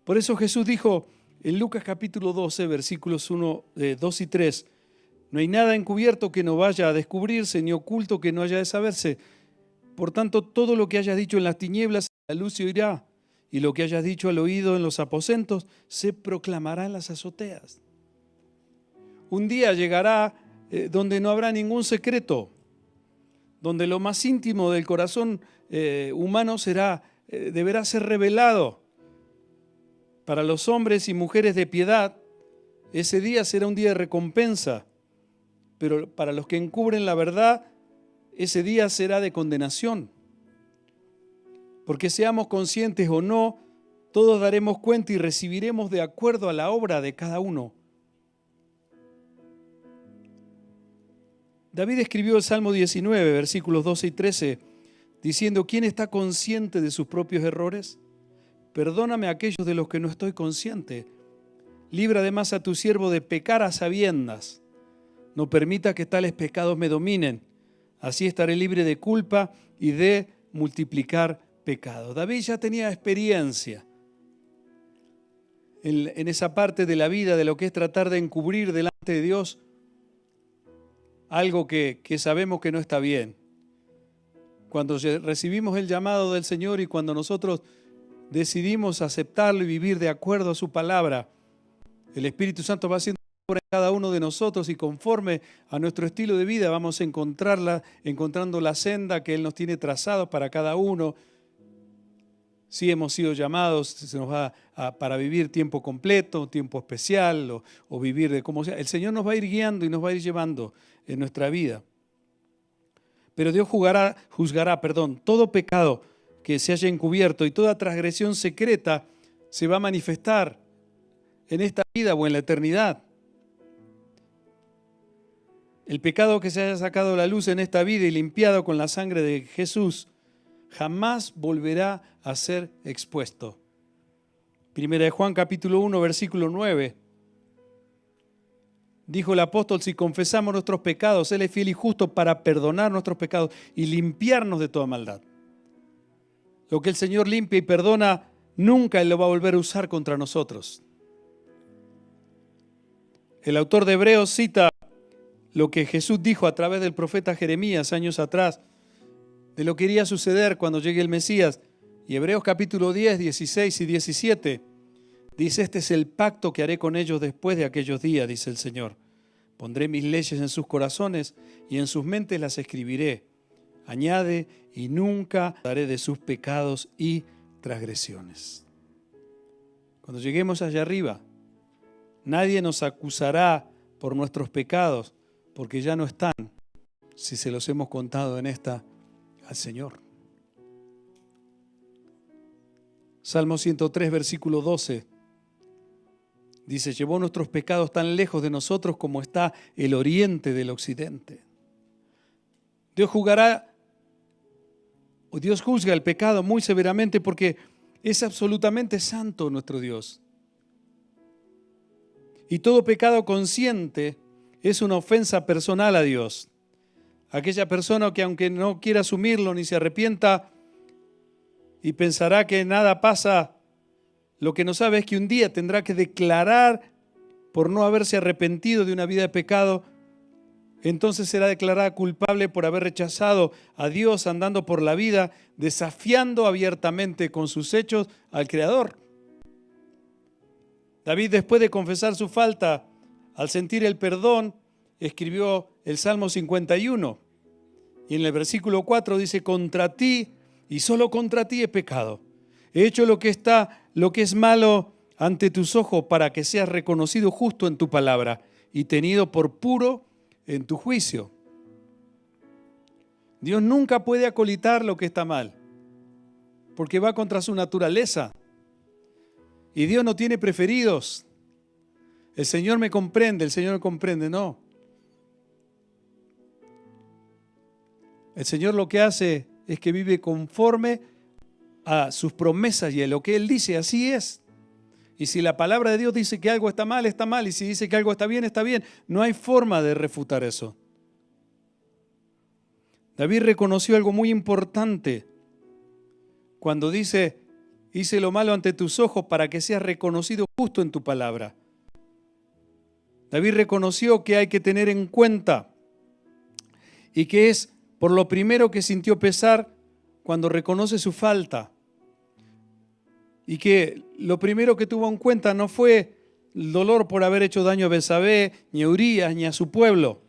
Por eso Jesús dijo en Lucas capítulo 12, versículos 2 y 3, no hay nada encubierto que no vaya a descubrirse, ni oculto que no haya de saberse. Por tanto, todo lo que hayas dicho en las tinieblas, la luz se oirá, y lo que hayas dicho al oído en los aposentos, se proclamará en las azoteas. Un día llegará donde no habrá ningún secreto, donde lo más íntimo del corazón humano deberá ser revelado. Para los hombres y mujeres de piedad, ese día será un día de recompensa, pero para los que encubren la verdad, ese día será de condenación. Porque seamos conscientes o no, todos daremos cuenta y recibiremos de acuerdo a la obra de cada uno. David escribió el Salmo 19, versículos 12 y 13, diciendo: ¿quién está consciente de sus propios errores? Perdóname a aquellos de los que no estoy consciente. Libra además a tu siervo de pecar a sabiendas. No permita que tales pecados me dominen. Así estaré libre de culpa y de multiplicar pecados. David ya tenía experiencia en esa parte de la vida de lo que es tratar de encubrir delante de Dios algo que sabemos que no está bien. Cuando recibimos el llamado del Señor y cuando nosotros decidimos aceptarlo y vivir de acuerdo a su palabra, el Espíritu Santo va haciendo obra en cada uno de nosotros y conforme a nuestro estilo de vida vamos a encontrando la senda que Él nos tiene trazado para cada uno. Si hemos sido llamados, se nos va para vivir tiempo completo, tiempo especial o vivir de como sea. El Señor nos va a ir guiando y nos va a ir llevando en nuestra vida. Pero Dios juzgará, todo pecado que se haya encubierto y toda transgresión secreta se va a manifestar en esta vida o en la eternidad. El pecado que se haya sacado a la luz en esta vida y limpiado con la sangre de Jesús jamás volverá a ser expuesto. Primera de Juan capítulo 1, versículo 9. Dijo el apóstol: si confesamos nuestros pecados, Él es fiel y justo para perdonar nuestros pecados y limpiarnos de toda maldad. Lo que el Señor limpia y perdona, nunca Él lo va a volver a usar contra nosotros. El autor de Hebreos cita lo que Jesús dijo a través del profeta Jeremías años atrás, de lo que iría a suceder cuando llegue el Mesías. Y Hebreos capítulo 10, 16 y 17 dice: este es el pacto que haré con ellos después de aquellos días, dice el Señor. Pondré mis leyes en sus corazones y en sus mentes las escribiré. Añade: y nunca daré de sus pecados y transgresiones. Cuando lleguemos allá arriba, nadie nos acusará por nuestros pecados, porque ya no están, si se los hemos contado en esta al Señor. Salmo 103, versículo 12. Dice: llevó nuestros pecados tan lejos de nosotros como está el oriente del occidente. Dios juzga el pecado muy severamente porque es absolutamente santo nuestro Dios. Y todo pecado consciente es una ofensa personal a Dios. Aquella persona que aunque no quiera asumirlo ni se arrepienta y pensará que nada pasa, lo que no sabe es que un día tendrá que declarar por no haberse arrepentido de una vida de pecado. Entonces será declarada culpable por haber rechazado a Dios, andando por la vida desafiando abiertamente con sus hechos al Creador. David, después de confesar su falta, al sentir el perdón, escribió el Salmo 51. Y en el versículo 4 dice: contra ti y solo contra ti he pecado. He hecho lo que es malo ante tus ojos, para que seas reconocido justo en tu palabra y tenido por puro en tu juicio. Dios nunca puede acolitar lo que está mal, porque va contra su naturaleza. Y Dios no tiene preferidos. El Señor me comprende, no. El Señor lo que hace es que vive conforme a sus promesas y a lo que Él dice, así es. Y si la palabra de Dios dice que algo está mal, está mal. Y si dice que algo está bien, está bien. No hay forma de refutar eso. David reconoció algo muy importante cuando dice: hice lo malo ante tus ojos para que seas reconocido justo en tu palabra. David reconoció que hay que tener en cuenta y que es por lo primero que sintió pesar cuando reconoce su falta. Y que lo primero que tuvo en cuenta no fue el dolor por haber hecho daño a Betsabé, ni a Urías, ni a su pueblo,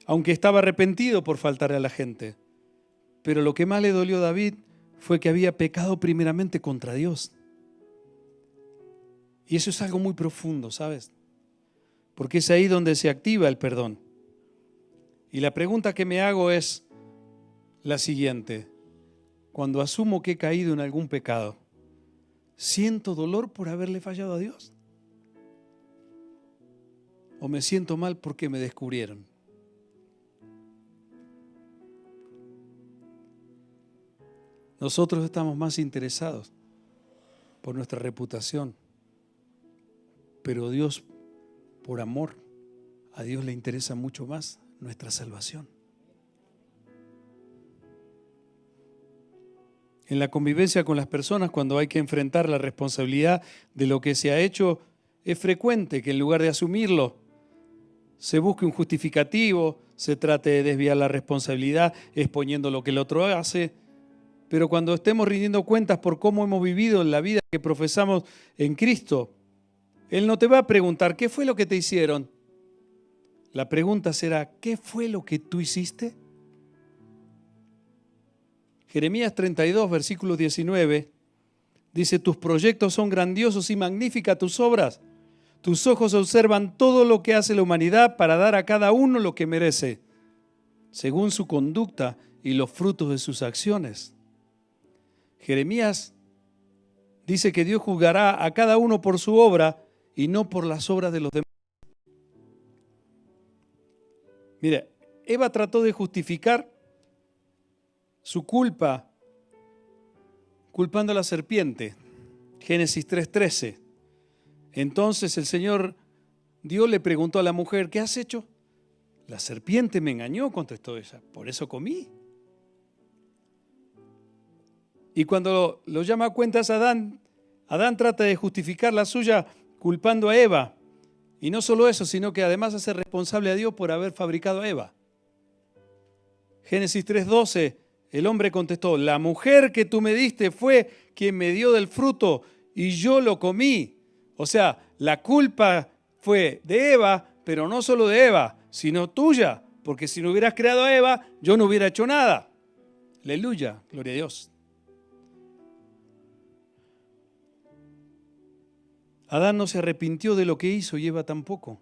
aunque estaba arrepentido por faltar a la gente. Pero lo que más le dolió a David fue que había pecado primeramente contra Dios. Y eso es algo muy profundo, ¿sabes? Porque es ahí donde se activa el perdón. Y la pregunta que me hago es la siguiente: cuando asumo que he caído en algún pecado, ¿siento dolor por haberle fallado a Dios? ¿O me siento mal porque me descubrieron? Nosotros estamos más interesados por nuestra reputación, pero Dios, por amor, a Dios le interesa mucho más nuestra salvación. En la convivencia con las personas, cuando hay que enfrentar la responsabilidad de lo que se ha hecho, es frecuente que en lugar de asumirlo, se busque un justificativo, se trate de desviar la responsabilidad exponiendo lo que el otro hace. Pero cuando estemos rindiendo cuentas por cómo hemos vivido en la vida que profesamos en Cristo, Él no te va a preguntar, ¿qué fue lo que te hicieron? La pregunta será, ¿qué fue lo que tú hiciste? Jeremías 32, versículo 19, dice, tus proyectos son grandiosos y magníficas tus obras. Tus ojos observan todo lo que hace la humanidad para dar a cada uno lo que merece, según su conducta y los frutos de sus acciones. Jeremías dice que Dios juzgará a cada uno por su obra y no por las obras de los demás. Mira, Eva trató de justificar su culpa culpando a la serpiente. Génesis 3:13. Entonces el Señor Dios le preguntó a la mujer, ¿qué has hecho? La serpiente me engañó, contestó ella, por eso comí. Y cuando lo llama a cuentas Adán trata de justificar la suya culpando a Eva. Y no solo eso, sino que además hace responsable a Dios por haber fabricado a Eva. Génesis 3:12, el hombre contestó, la mujer que tú me diste fue quien me dio del fruto y yo lo comí. O sea, la culpa fue de Eva, pero no solo de Eva, sino tuya. Porque si no hubieras creado a Eva, yo no hubiera hecho nada. Aleluya, gloria a Dios. Adán no se arrepintió de lo que hizo y Eva tampoco.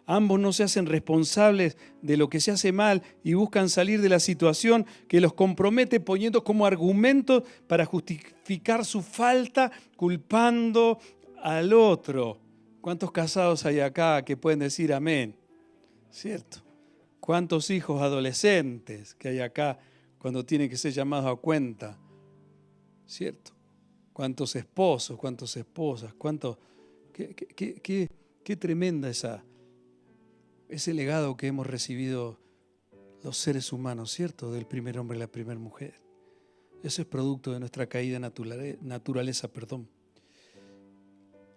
Ambos no se hacen responsables de lo que se hace mal y buscan salir de la situación que los compromete poniendo como argumento para justificar su falta, culpando al otro. ¿Cuántos casados hay acá que pueden decir amén? ¿Cierto? ¿Cuántos hijos adolescentes que hay acá cuando tienen que ser llamados a cuenta? ¿Cierto? ¿Cuántos esposos, cuántas esposas? Qué tremenda ese legado que hemos recibido los seres humanos, ¿cierto? Del primer hombre y la primera mujer. Eso es producto de nuestra caída naturaleza.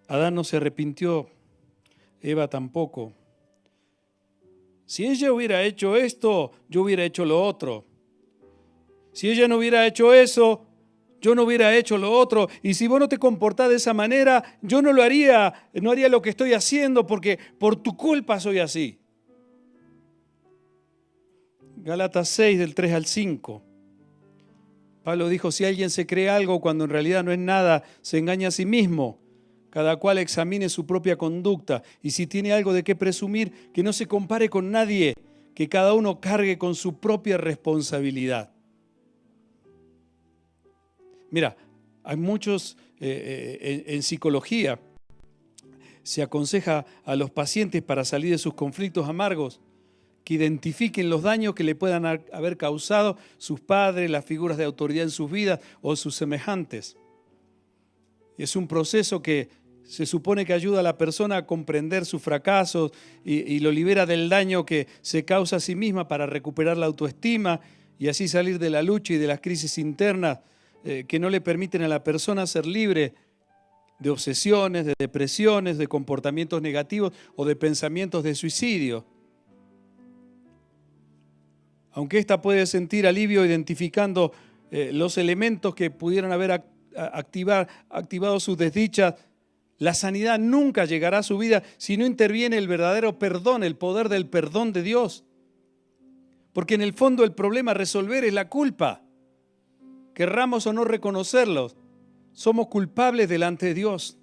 Adán no se arrepintió, Eva tampoco. Si ella hubiera hecho esto, yo hubiera hecho lo otro. Si ella no hubiera hecho eso, yo no hubiera hecho lo otro. Y si vos no te comportás de esa manera, yo no haría lo que estoy haciendo porque por tu culpa soy así. Gálatas 6, del 3 al 5. Pablo dijo, si alguien se cree algo cuando en realidad no es nada, se engaña a sí mismo. Cada cual examine su propia conducta y si tiene algo de qué presumir, que no se compare con nadie, que cada uno cargue con su propia responsabilidad. Mira, hay muchos en psicología, se aconseja a los pacientes para salir de sus conflictos amargos que identifiquen los daños que le puedan haber causado sus padres, las figuras de autoridad en sus vidas o sus semejantes. Es un proceso que se supone que ayuda a la persona a comprender sus fracasos y lo libera del daño que se causa a sí misma para recuperar la autoestima y así salir de la lucha y de las crisis internas que no le permiten a la persona ser libre de obsesiones, de depresiones, de comportamientos negativos o de pensamientos de suicidio. Aunque ésta puede sentir alivio identificando los elementos que pudieran haber activado sus desdichas, la sanidad nunca llegará a su vida si no interviene el verdadero perdón, el poder del perdón de Dios. Porque en el fondo el problema a resolver es la culpa. Querramos o no reconocerlo, somos culpables delante de Dios.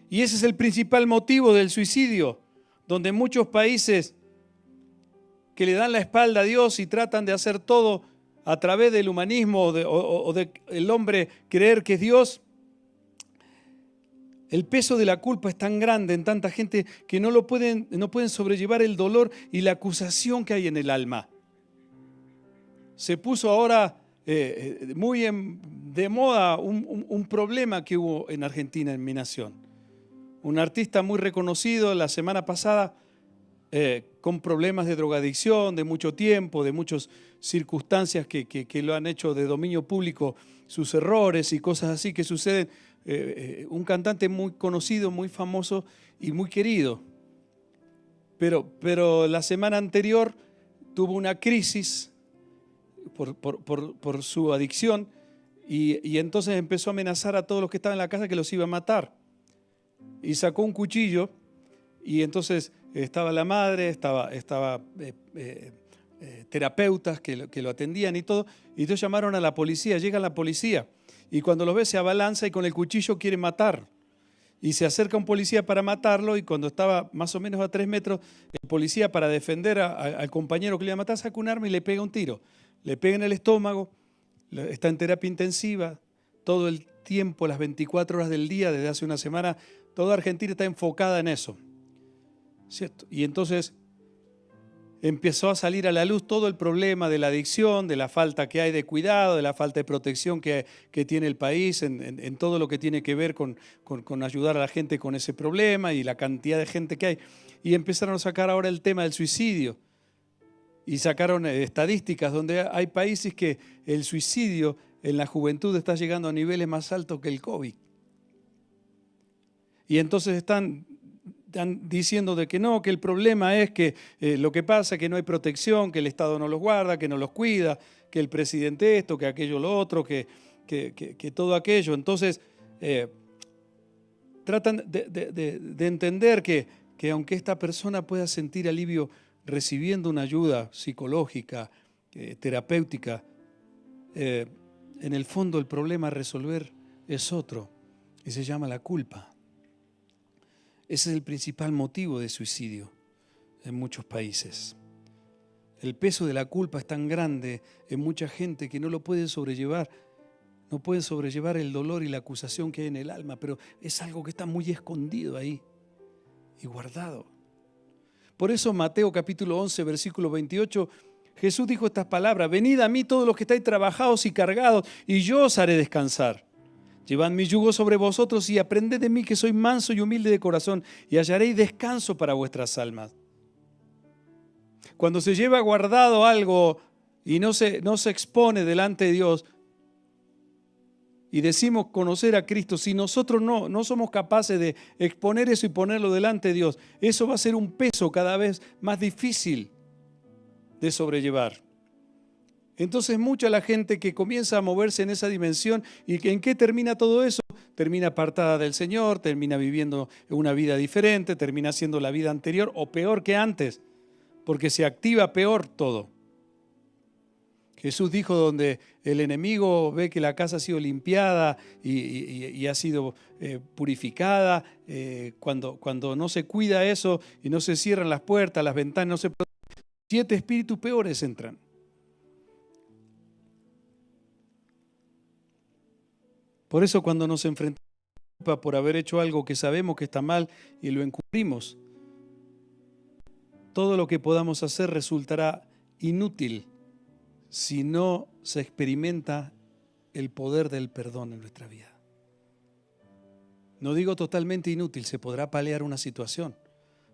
Y ese es el principal motivo del suicidio, donde muchos países que le dan la espalda a Dios y tratan de hacer todo a través del humanismo o de el hombre creer que es Dios, el peso de la culpa es tan grande en tanta gente que no pueden sobrellevar el dolor y la acusación que hay en el alma. Se puso ahora muy de moda un problema que hubo en Argentina, en mi nación. Un artista muy reconocido la semana pasada con problemas de drogadicción, de mucho tiempo, de muchas circunstancias que lo han hecho de dominio público, sus errores y cosas así que suceden. Un cantante muy conocido, muy famoso y muy querido. Pero la semana anterior tuvo una crisis por su adicción y entonces empezó a amenazar a todos los que estaban en la casa que los iba a matar. Y sacó un cuchillo y entonces estaba la madre, estaba terapeutas que lo atendían y todo. Y entonces llamaron a la policía, llega la policía y cuando los ve se abalanza y con el cuchillo quiere matar. Y se acerca un policía para matarlo y cuando estaba más o menos a 3 metros, el policía para defender al compañero que le iba a matar saca un arma y le pega un tiro. Le pega en el estómago, está en terapia intensiva, todo el tiempo, las 24 horas del día, desde hace una semana, toda Argentina está enfocada en eso. ¿Cierto? Y entonces empezó a salir a la luz todo el problema de la adicción, de la falta que hay de cuidado, de la falta de protección que tiene el país en todo lo que tiene que ver con ayudar a la gente con ese problema y la cantidad de gente que hay. Y empezaron a sacar ahora el tema del suicidio. Y sacaron estadísticas donde hay países que el suicidio en la juventud está llegando a niveles más altos que el COVID. Y entonces están diciendo de que no, que el problema es que lo que pasa es que no hay protección, que el Estado no los guarda, que no los cuida, que el presidente esto, que aquello lo otro, que todo aquello. Entonces tratan de entender que aunque esta persona pueda sentir alivio recibiendo una ayuda psicológica, terapéutica, en el fondo el problema a resolver es otro y se llama la culpa. Ese es el principal motivo de suicidio en muchos países. El peso de la culpa es tan grande en mucha gente que no lo pueden sobrellevar. No pueden sobrellevar el dolor y la acusación que hay en el alma, pero es algo que está muy escondido ahí y guardado. Por eso Mateo capítulo 11, versículo 28, Jesús dijo estas palabras: venid a mí todos los que estáis trabajados y cargados, y yo os haré descansar. Llevad mi yugo sobre vosotros y aprended de mí, que soy manso y humilde de corazón, y hallaréis descanso para vuestras almas. Cuando se lleva guardado algo y no se expone delante de Dios, y decimos conocer a Cristo, si nosotros no somos capaces de exponer eso y ponerlo delante de Dios, eso va a ser un peso cada vez más difícil de sobrellevar. Entonces mucha la gente que comienza a moverse en esa dimensión, ¿y en qué termina todo eso? Termina apartada del Señor, termina viviendo una vida diferente, termina haciendo la vida anterior o peor que antes, porque se activa peor todo. Jesús dijo, donde el enemigo ve que la casa ha sido limpiada y ha sido purificada, cuando no se cuida eso y no se cierran las puertas, las ventanas, no se protegen, 7 espíritus peores entran. Por eso cuando nos enfrentamos a la culpa por haber hecho algo que sabemos que está mal y lo encubrimos, todo lo que podamos hacer resultará inútil si no se experimenta el poder del perdón en nuestra vida. No digo totalmente inútil, se podrá paliar una situación,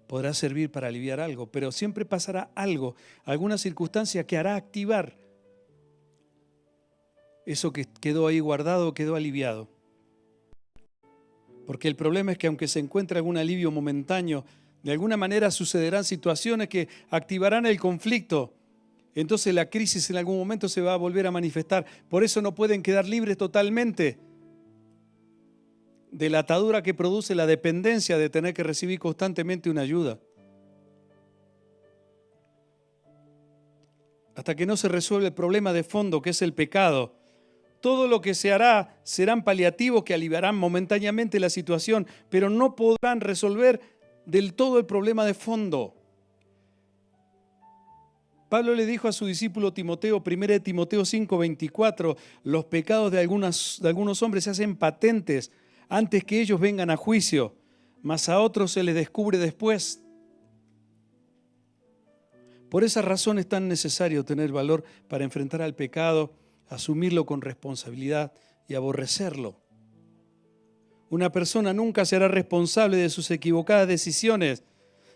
podrá servir para aliviar algo, pero siempre pasará algo, alguna circunstancia que hará activar eso que quedó ahí guardado, quedó aliviado. Porque el problema es que aunque se encuentre algún alivio momentáneo, de alguna manera sucederán situaciones que activarán el conflicto. Entonces la crisis en algún momento se va a volver a manifestar. Por eso no pueden quedar libres totalmente de la atadura que produce la dependencia de tener que recibir constantemente una ayuda. Hasta que no se resuelve el problema de fondo, que es el pecado, todo lo que se hará serán paliativos que aliviarán momentáneamente la situación, pero no podrán resolver del todo el problema de fondo. Pablo le dijo a su discípulo Timoteo, 1 Timoteo 5:24, los pecados de algunos hombres se hacen patentes antes que ellos vengan a juicio, mas a otros se les descubre después. Por esa razón es tan necesario tener valor para enfrentar al pecado, asumirlo con responsabilidad y aborrecerlo. Una persona nunca será responsable de sus equivocadas decisiones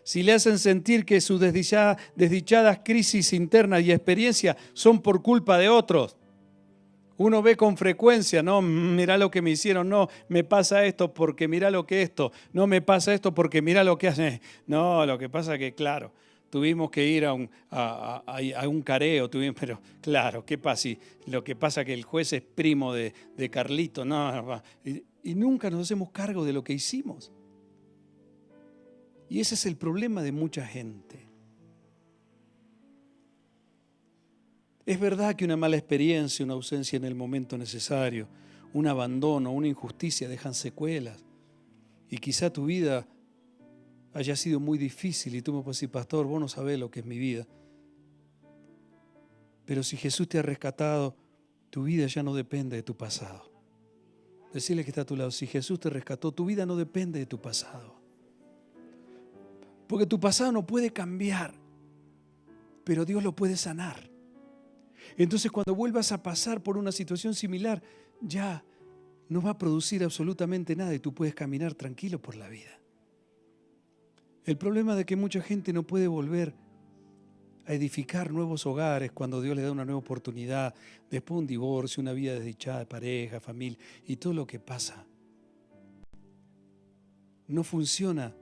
si le hacen sentir que sus desdichadas crisis internas y experiencias son por culpa de otros. Uno ve con frecuencia, no, mirá lo que me hicieron, no, me pasa esto porque mirá lo que esto, no me pasa esto porque mirá lo que hace. No, lo que pasa es que, claro, tuvimos que ir a un careo, pero claro, ¿qué pasa? Lo que pasa es que el juez es primo de Carlito, no, y nunca nos hacemos cargo de lo que hicimos. Y ese es el problema de mucha gente. Es verdad que una mala experiencia, una ausencia en el momento necesario, un abandono, una injusticia dejan secuelas. Y quizá tu vida haya sido muy difícil y tú me puedes decir, pastor, vos no sabés lo que es mi vida. Pero si Jesús te ha rescatado, tu vida ya no depende de tu pasado. Decirle que está a tu lado, si Jesús te rescató, tu vida no depende de tu pasado. Porque tu pasado no puede cambiar, pero Dios lo puede sanar. Entonces cuando vuelvas a pasar por una situación similar, ya no va a producir absolutamente nada y tú puedes caminar tranquilo por la vida. El problema de que mucha gente no puede volver a edificar nuevos hogares cuando Dios le da una nueva oportunidad, después de un divorcio, una vida desdichada de pareja, familia y todo lo que pasa. No funciona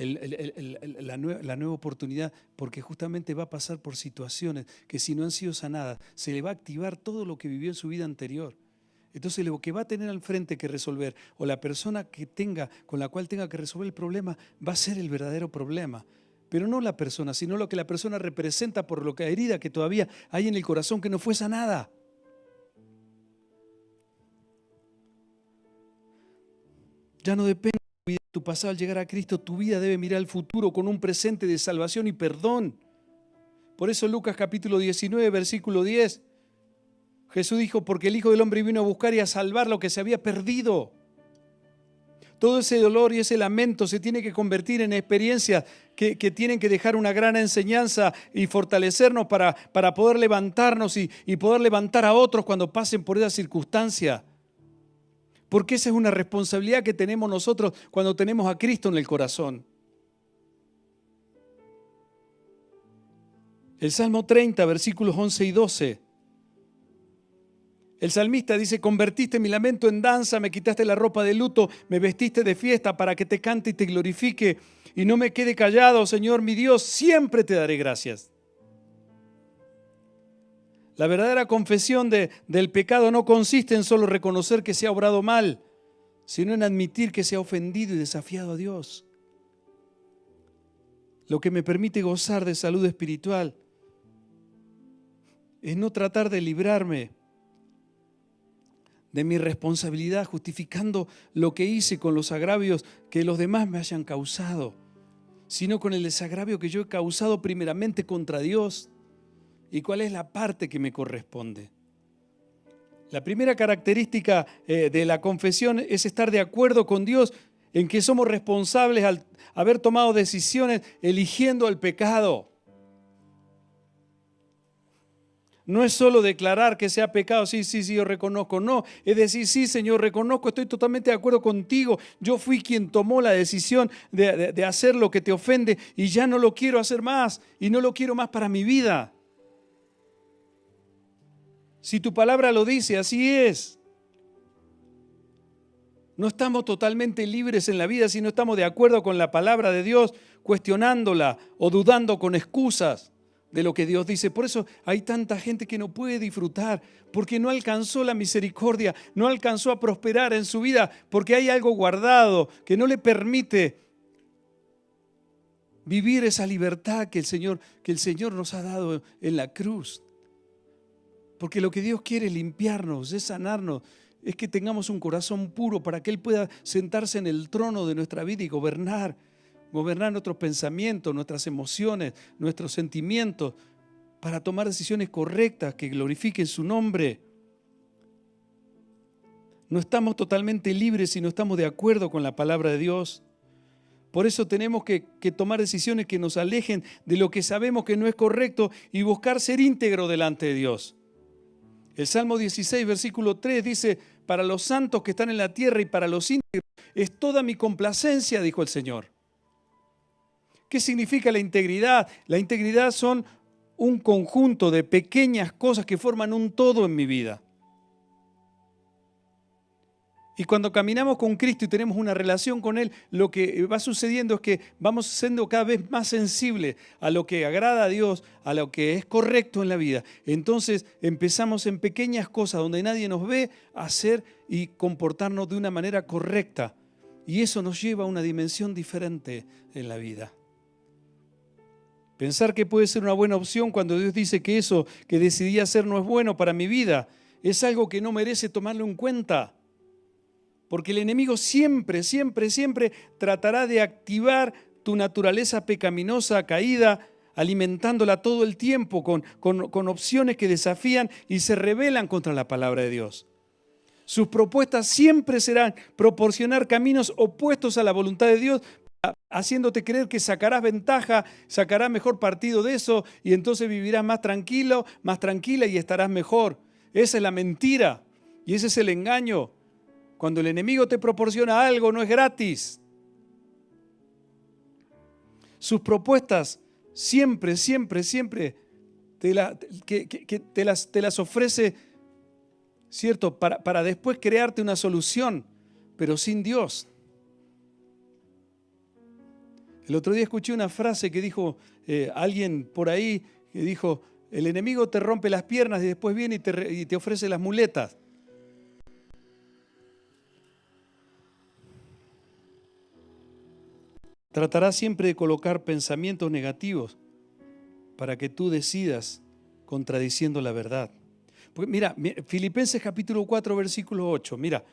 la nueva oportunidad porque justamente va a pasar por situaciones que si no han sido sanadas, se le va a activar todo lo que vivió en su vida anterior. Entonces lo que va a tener al frente que resolver o la persona que tenga, con la cual tenga que resolver el problema, va a ser el verdadero problema. Pero no la persona, sino lo que la persona representa por lo que herida que todavía hay en el corazón que no fue sanada. Ya no depende de tu pasado al llegar a Cristo, tu vida debe mirar al futuro con un presente de salvación y perdón. Por eso Lucas capítulo 19, versículo 10, Jesús dijo, porque el Hijo del Hombre vino a buscar y a salvar lo que se había perdido. Todo ese dolor y ese lamento se tiene que convertir en experiencias que tienen que dejar una gran enseñanza y fortalecernos para poder levantarnos y poder levantar a otros cuando pasen por esa circunstancia. Porque esa es una responsabilidad que tenemos nosotros cuando tenemos a Cristo en el corazón. El Salmo 30, versículos 11 y 12. El salmista dice, convertiste mi lamento en danza, me quitaste la ropa de luto, me vestiste de fiesta para que te cante y te glorifique y no me quede callado, Señor mi Dios, siempre te daré gracias. La verdadera confesión del pecado no consiste en solo reconocer que se ha obrado mal, sino en admitir que se ha ofendido y desafiado a Dios. Lo que me permite gozar de salud espiritual es no tratar de librarme de mi responsabilidad justificando lo que hice con los agravios que los demás me hayan causado, sino con el desagravio que yo he causado primeramente contra Dios y cuál es la parte que me corresponde. La primera característica de la confesión es estar de acuerdo con Dios en que somos responsables al haber tomado decisiones eligiendo el pecado. No es solo declarar que sea pecado, sí, yo reconozco, no. Es decir, sí, Señor, reconozco, estoy totalmente de acuerdo contigo. Yo fui quien tomó la decisión de hacer lo que te ofende y ya no lo quiero hacer más y no lo quiero más para mi vida. Si tu palabra lo dice, así es. No estamos totalmente libres en la vida si no estamos de acuerdo con la palabra de Dios, cuestionándola o dudando con excusas de lo que Dios dice. Por eso hay tanta gente que no puede disfrutar, porque no alcanzó la misericordia, no alcanzó a prosperar en su vida, porque hay algo guardado que no le permite vivir esa libertad que el Señor nos ha dado en la cruz. Porque lo que Dios quiere es limpiarnos, es sanarnos, es que tengamos un corazón puro para que Él pueda sentarse en el trono de nuestra vida y gobernar nuestros pensamientos, nuestras emociones, nuestros sentimientos, para tomar decisiones correctas que glorifiquen su nombre. No estamos totalmente libres si no estamos de acuerdo con la palabra de Dios. Por eso tenemos que tomar decisiones que nos alejen de lo que sabemos que no es correcto y buscar ser íntegro delante de Dios. El Salmo 16, versículo 3 dice, para los santos que están en la tierra y para los íntegros es toda mi complacencia, dijo el Señor. ¿Qué significa la integridad? La integridad son un conjunto de pequeñas cosas que forman un todo en mi vida. Y cuando caminamos con Cristo y tenemos una relación con Él, lo que va sucediendo es que vamos siendo cada vez más sensibles a lo que agrada a Dios, a lo que es correcto en la vida. Entonces empezamos en pequeñas cosas donde nadie nos ve a hacer y comportarnos de una manera correcta. Y eso nos lleva a una dimensión diferente en la vida. Pensar que puede ser una buena opción cuando Dios dice que eso que decidí hacer no es bueno para mi vida, es algo que no merece tomarlo en cuenta. Porque el enemigo siempre, siempre, siempre tratará de activar tu naturaleza pecaminosa, caída, alimentándola todo el tiempo con opciones que desafían y se rebelan contra la palabra de Dios. Sus propuestas siempre serán proporcionar caminos opuestos a la voluntad de Dios, haciéndote creer que sacarás ventaja, sacarás mejor partido de eso y entonces vivirás más tranquilo, más tranquila y estarás mejor. Esa es la mentira y ese es el engaño. Cuando el enemigo te proporciona algo, no es gratis. Sus propuestas siempre, siempre, siempre te las ofrece, ¿cierto? Para después crearte una solución, pero sin Dios. El otro día escuché una frase que dijo alguien por ahí, que dijo, el enemigo te rompe las piernas y después viene y te ofrece las muletas. Tratará siempre de colocar pensamientos negativos para que tú decidas contradiciendo la verdad. Porque mira, Filipenses capítulo 4, versículo 8, mira,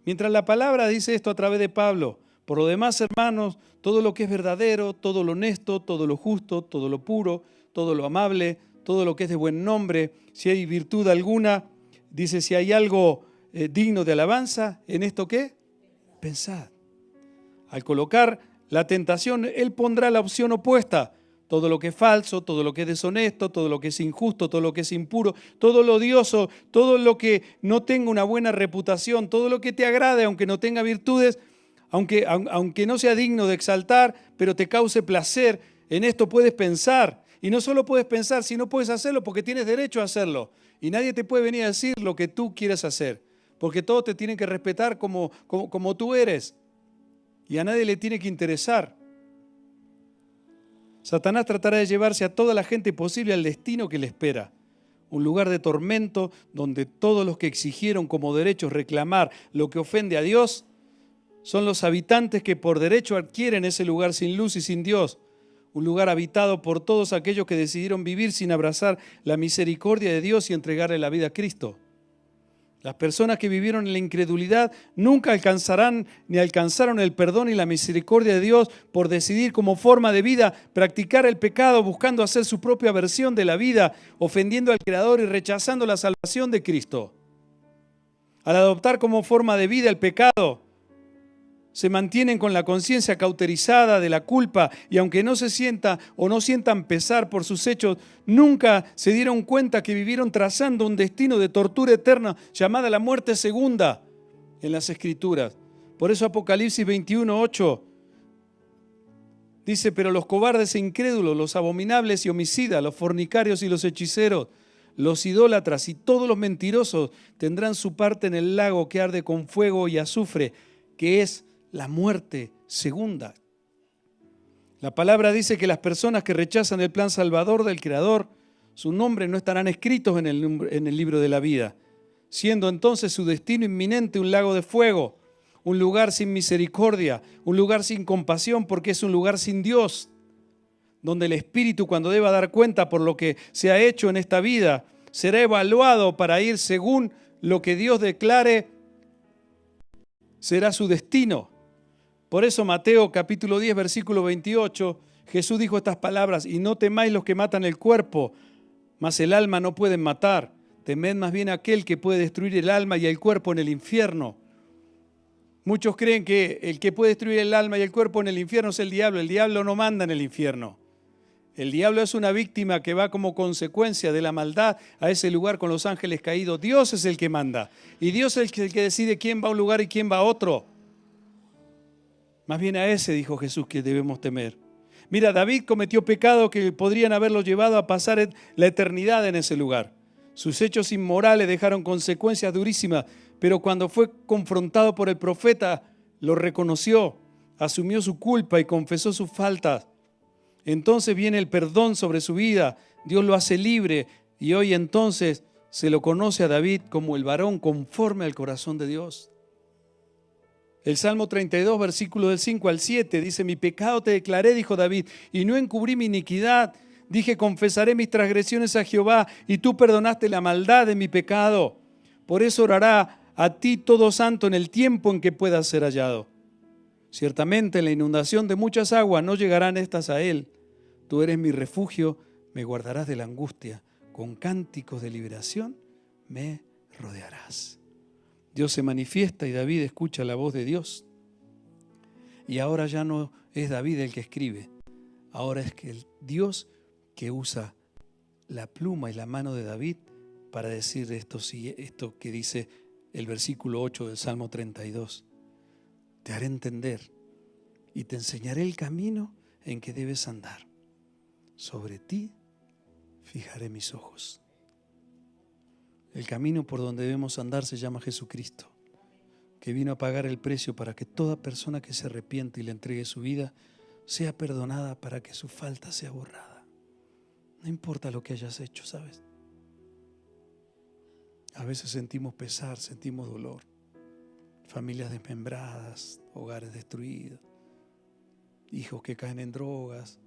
mientras la palabra dice esto a través de Pablo, por lo demás, hermanos, todo lo que es verdadero, todo lo honesto, todo lo justo, todo lo puro, todo lo amable, todo lo que es de buen nombre, si hay virtud alguna, dice, si hay algo digno de alabanza, ¿en esto qué? Pensad. Al colocar la tentación, Él pondrá la opción opuesta. Todo lo que es falso, todo lo que es deshonesto, todo lo que es injusto, todo lo que es impuro, todo lo odioso, todo lo que no tenga una buena reputación, todo lo que te agrade, aunque no tenga virtudes, aunque no sea digno de exaltar, pero te cause placer, en esto puedes pensar. Y no solo puedes pensar, sino puedes hacerlo porque tienes derecho a hacerlo. Y nadie te puede venir a decir lo que tú quieres hacer, porque todos te tienen que respetar como tú eres. Y a nadie le tiene que interesar. Satanás tratará de llevarse a toda la gente posible al destino que le espera. Un lugar de tormento donde todos los que exigieron como derecho reclamar lo que ofende a Dios son los habitantes que por derecho adquieren ese lugar sin luz y sin Dios. Un lugar habitado por todos aquellos que decidieron vivir sin abrazar la misericordia de Dios y entregarle la vida a Cristo. Las personas que vivieron en la incredulidad nunca alcanzarán ni alcanzaron el perdón y la misericordia de Dios por decidir como forma de vida practicar el pecado, buscando hacer su propia versión de la vida, ofendiendo al Creador y rechazando la salvación de Cristo. Al adoptar como forma de vida el pecado, se mantienen con la conciencia cauterizada de la culpa y aunque no se sienta o no sientan pesar por sus hechos, nunca se dieron cuenta que vivieron trazando un destino de tortura eterna llamada la muerte segunda en las Escrituras. Por eso Apocalipsis 21:8 dice, pero los cobardes e incrédulos, los abominables y homicidas, los fornicarios y los hechiceros, los idólatras y todos los mentirosos tendrán su parte en el lago que arde con fuego y azufre, que es la muerte segunda. La palabra dice que las personas que rechazan el plan salvador del Creador, sus nombres no estarán escritos en el libro de la vida, siendo entonces su destino inminente un lago de fuego, un lugar sin misericordia, un lugar sin compasión, porque es un lugar sin Dios, donde el Espíritu, cuando deba dar cuenta por lo que se ha hecho en esta vida, será evaluado para ir según lo que Dios declare será su destino. Por eso Mateo capítulo 10, versículo 28, Jesús dijo estas palabras, y no temáis los que matan el cuerpo, mas el alma no pueden matar. Temed más bien aquel que puede destruir el alma y el cuerpo en el infierno. Muchos creen que el que puede destruir el alma y el cuerpo en el infierno es el diablo. El diablo no manda en el infierno. El diablo es una víctima que va como consecuencia de la maldad a ese lugar con los ángeles caídos. Dios es el que manda. Y Dios es el que decide quién va a un lugar y quién va a otro. Más bien a ese, dijo Jesús, que debemos temer. Mira, David cometió pecados que podrían haberlo llevado a pasar la eternidad en ese lugar. Sus hechos inmorales dejaron consecuencias durísimas, pero cuando fue confrontado por el profeta, lo reconoció, asumió su culpa y confesó sus faltas. Entonces viene el perdón sobre su vida, Dios lo hace libre y hoy entonces se lo conoce a David como el varón conforme al corazón de Dios. El Salmo 32, versículo del 5 al 7 dice: mi pecado te declaré, dijo David, y no encubrí mi iniquidad. Dije, confesaré mis transgresiones a Jehová, y tú perdonaste la maldad de mi pecado. Por eso orará a ti todo santo en el tiempo en que pueda ser hallado. Ciertamente en la inundación de muchas aguas no llegarán estas a él. Tú eres mi refugio, me guardarás de la angustia. Con cánticos de liberación me rodearás. Dios se manifiesta y David escucha la voz de Dios. Y ahora ya no es David el que escribe. Ahora es que el Dios que usa la pluma y la mano de David para decir esto que dice el versículo 8 del Salmo 32. Te haré entender y te enseñaré el camino en que debes andar. Sobre ti fijaré mis ojos. El camino por donde debemos andar se llama Jesucristo, que vino a pagar el precio para que toda persona que se arrepiente y le entregue su vida sea perdonada, para que su falta sea borrada. No importa lo que hayas hecho, ¿sabes? A veces sentimos pesar, sentimos dolor. Familias desmembradas, hogares destruidos, hijos que caen en drogas,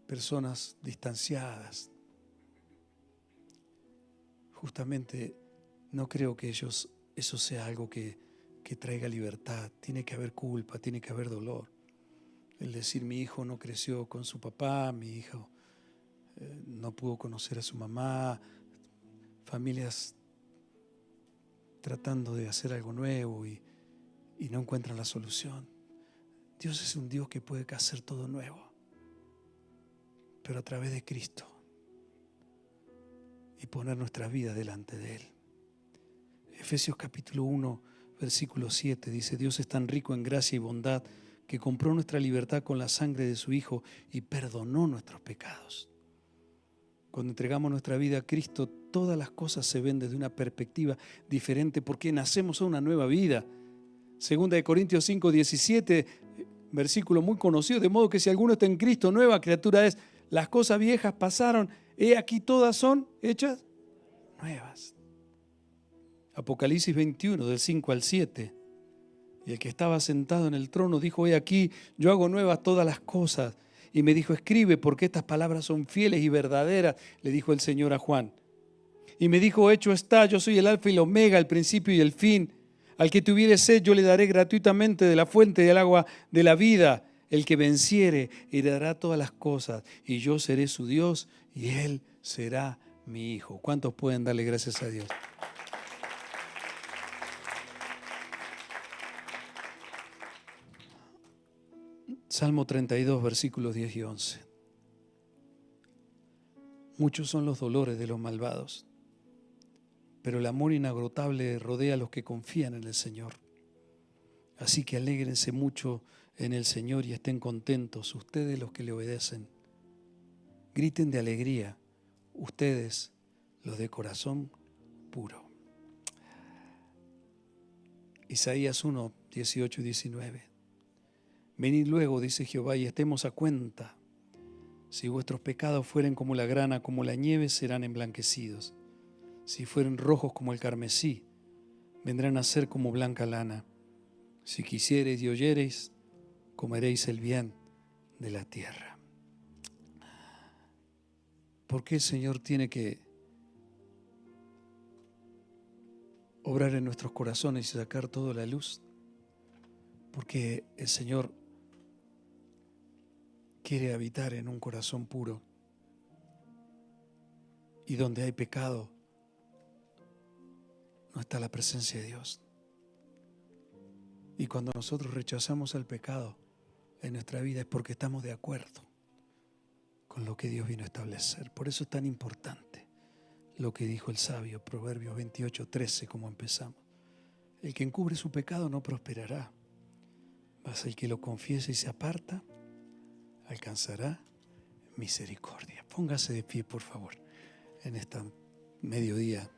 personas distanciadas. Justamente no creo que eso sea algo que traiga libertad. Tiene que haber culpa, tiene que haber dolor. El decir, mi hijo no creció con su papá, mi hijo no pudo conocer a su mamá, familias tratando de hacer algo nuevo y no encuentran la solución. Dios es un Dios que puede hacer todo nuevo, pero a través de Cristo, y poner nuestra vida delante de Él. Efesios capítulo 1, versículo 7 dice: Dios es tan rico en gracia y bondad que compró nuestra libertad con la sangre de su Hijo y perdonó nuestros pecados. Cuando entregamos nuestra vida a Cristo, todas las cosas se ven desde una perspectiva diferente, porque nacemos a una nueva vida. Segunda de Corintios 5, 17, versículo muy conocido: de modo que si alguno está en Cristo, nueva criatura es. Las cosas viejas pasaron, he aquí todas son hechas nuevas. Apocalipsis 21, del 5 al 7. Y el que estaba sentado en el trono dijo: he aquí, yo hago nuevas todas las cosas. Y me dijo: escribe, porque estas palabras son fieles y verdaderas, le dijo el Señor a Juan. Y me dijo: hecho está, yo soy el alfa y el omega, el principio y el fin. Al que tuviere sed, yo le daré gratuitamente de la fuente del agua de la vida. El que venciere heredará todas las cosas, y yo seré su Dios, y él será mi hijo. ¿Cuántos pueden darle gracias a Dios? Salmo 32, versículos 10 y 11. Muchos son los dolores de los malvados, pero el amor inagotable rodea a los que confían en el Señor. Así que alégrense mucho en el Señor y estén contentos, ustedes los que le obedecen. Griten de alegría, ustedes los de corazón puro. Isaías 1, 18 y 19. Venid luego, dice Jehová, y estemos a cuenta. Si vuestros pecados fueren como la grana, como la nieve, serán emblanquecidos. Si fueren rojos como el carmesí, vendrán a ser como blanca lana. Si quisiereis y oyereis, comeréis el bien de la tierra. ¿Por qué el Señor tiene que obrar en nuestros corazones y sacar toda la luz? Porque el Señor quiere habitar en un corazón puro, y donde hay pecado no está la presencia de Dios. Y cuando nosotros rechazamos el pecado, en nuestra vida es porque estamos de acuerdo con lo que Dios vino a establecer. Por eso es tan importante lo que dijo el sabio, Proverbios 28:13, como empezamos. El que encubre su pecado no prosperará, mas el que lo confiese y se aparta alcanzará misericordia. Póngase de pie, por favor, en esta mediodía.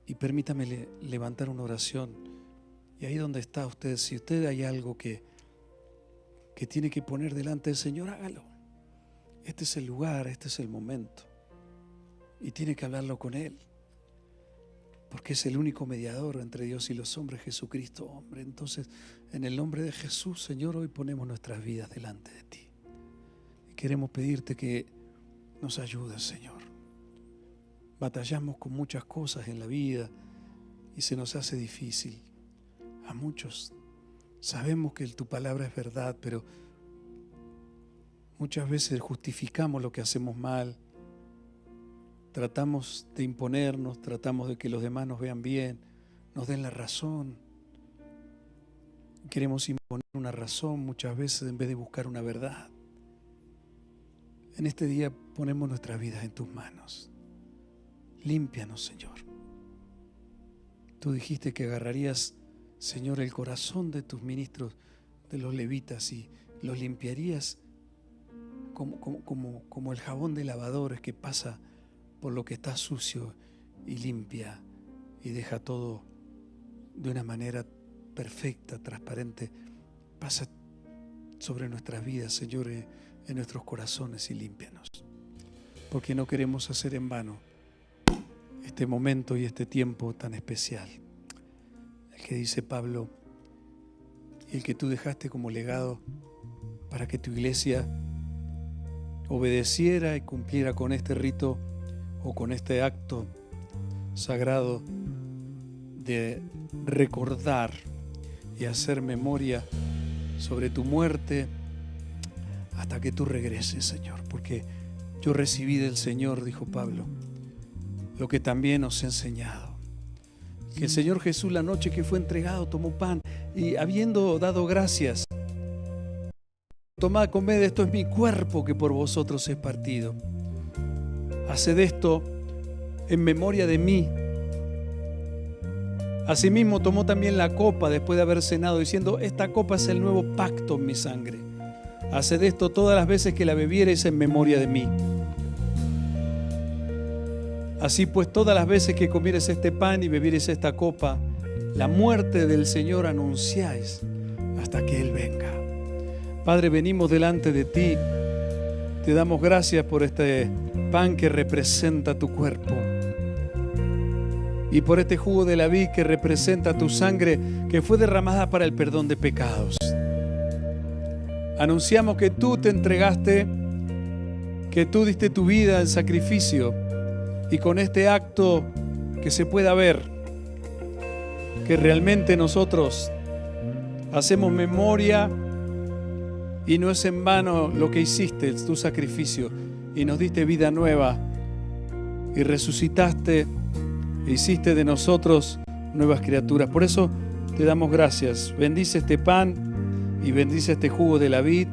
Y permítame levantar una oración. Y ahí donde está usted, si usted hay algo que tiene que poner delante del Señor, hágalo. Este es el lugar, este es el momento. Y tiene que hablarlo con Él. Porque es el único mediador entre Dios y los hombres, Jesucristo, hombre. Entonces, en el nombre de Jesús, Señor, hoy ponemos nuestras vidas delante de ti. Y queremos pedirte que nos ayudes, Señor. Batallamos con muchas cosas en la vida y se nos hace difícil. A muchos sabemos que tu palabra es verdad, pero muchas veces justificamos lo que hacemos mal. Tratamos de imponernos, tratamos de que los demás nos vean bien, nos den la razón. Queremos imponer una razón muchas veces en vez de buscar una verdad. En este día ponemos nuestras vidas en tus manos. Límpianos, Señor. Tú dijiste que agarrarías, Señor, el corazón de tus ministros, de los levitas, y los limpiarías como el jabón de lavadores que pasa por lo que está sucio y limpia y deja todo de una manera perfecta, transparente. Pasa sobre nuestras vidas, Señor, en nuestros corazones, y límpianos. Porque no queremos hacer en vano este momento y este tiempo tan especial. El que dice Pablo, y el que tú dejaste como legado para que tu iglesia obedeciera y cumpliera con este rito o con este acto sagrado de recordar y hacer memoria sobre tu muerte hasta que tú regreses, Señor. Porque yo recibí del Señor, dijo Pablo, lo que también os he enseñado. Que el Señor Jesús, la noche que fue entregado, tomó pan y, habiendo dado gracias, tomad, comed, esto es mi cuerpo que por vosotros es partido. Haced esto en memoria de mí. Asimismo tomó también la copa después de haber cenado, diciendo, esta copa es el nuevo pacto en mi sangre. Haced esto todas las veces que la bebiereis en memoria de mí. Así pues, todas las veces que comiereis este pan y bebiereis esta copa, la muerte del Señor anunciáis hasta que Él venga. Padre, venimos delante de ti. Te damos gracias por este pan que representa tu cuerpo y por este jugo de la vid que representa tu sangre que fue derramada para el perdón de pecados. Anunciamos que tú te entregaste, que tú diste tu vida en sacrificio, y con este acto que se pueda ver que realmente nosotros hacemos memoria y no es en vano lo que hiciste, tu sacrificio, y nos diste vida nueva y resucitaste e hiciste de nosotros nuevas criaturas. Por eso te damos gracias. Bendice este pan y bendice este jugo de la vid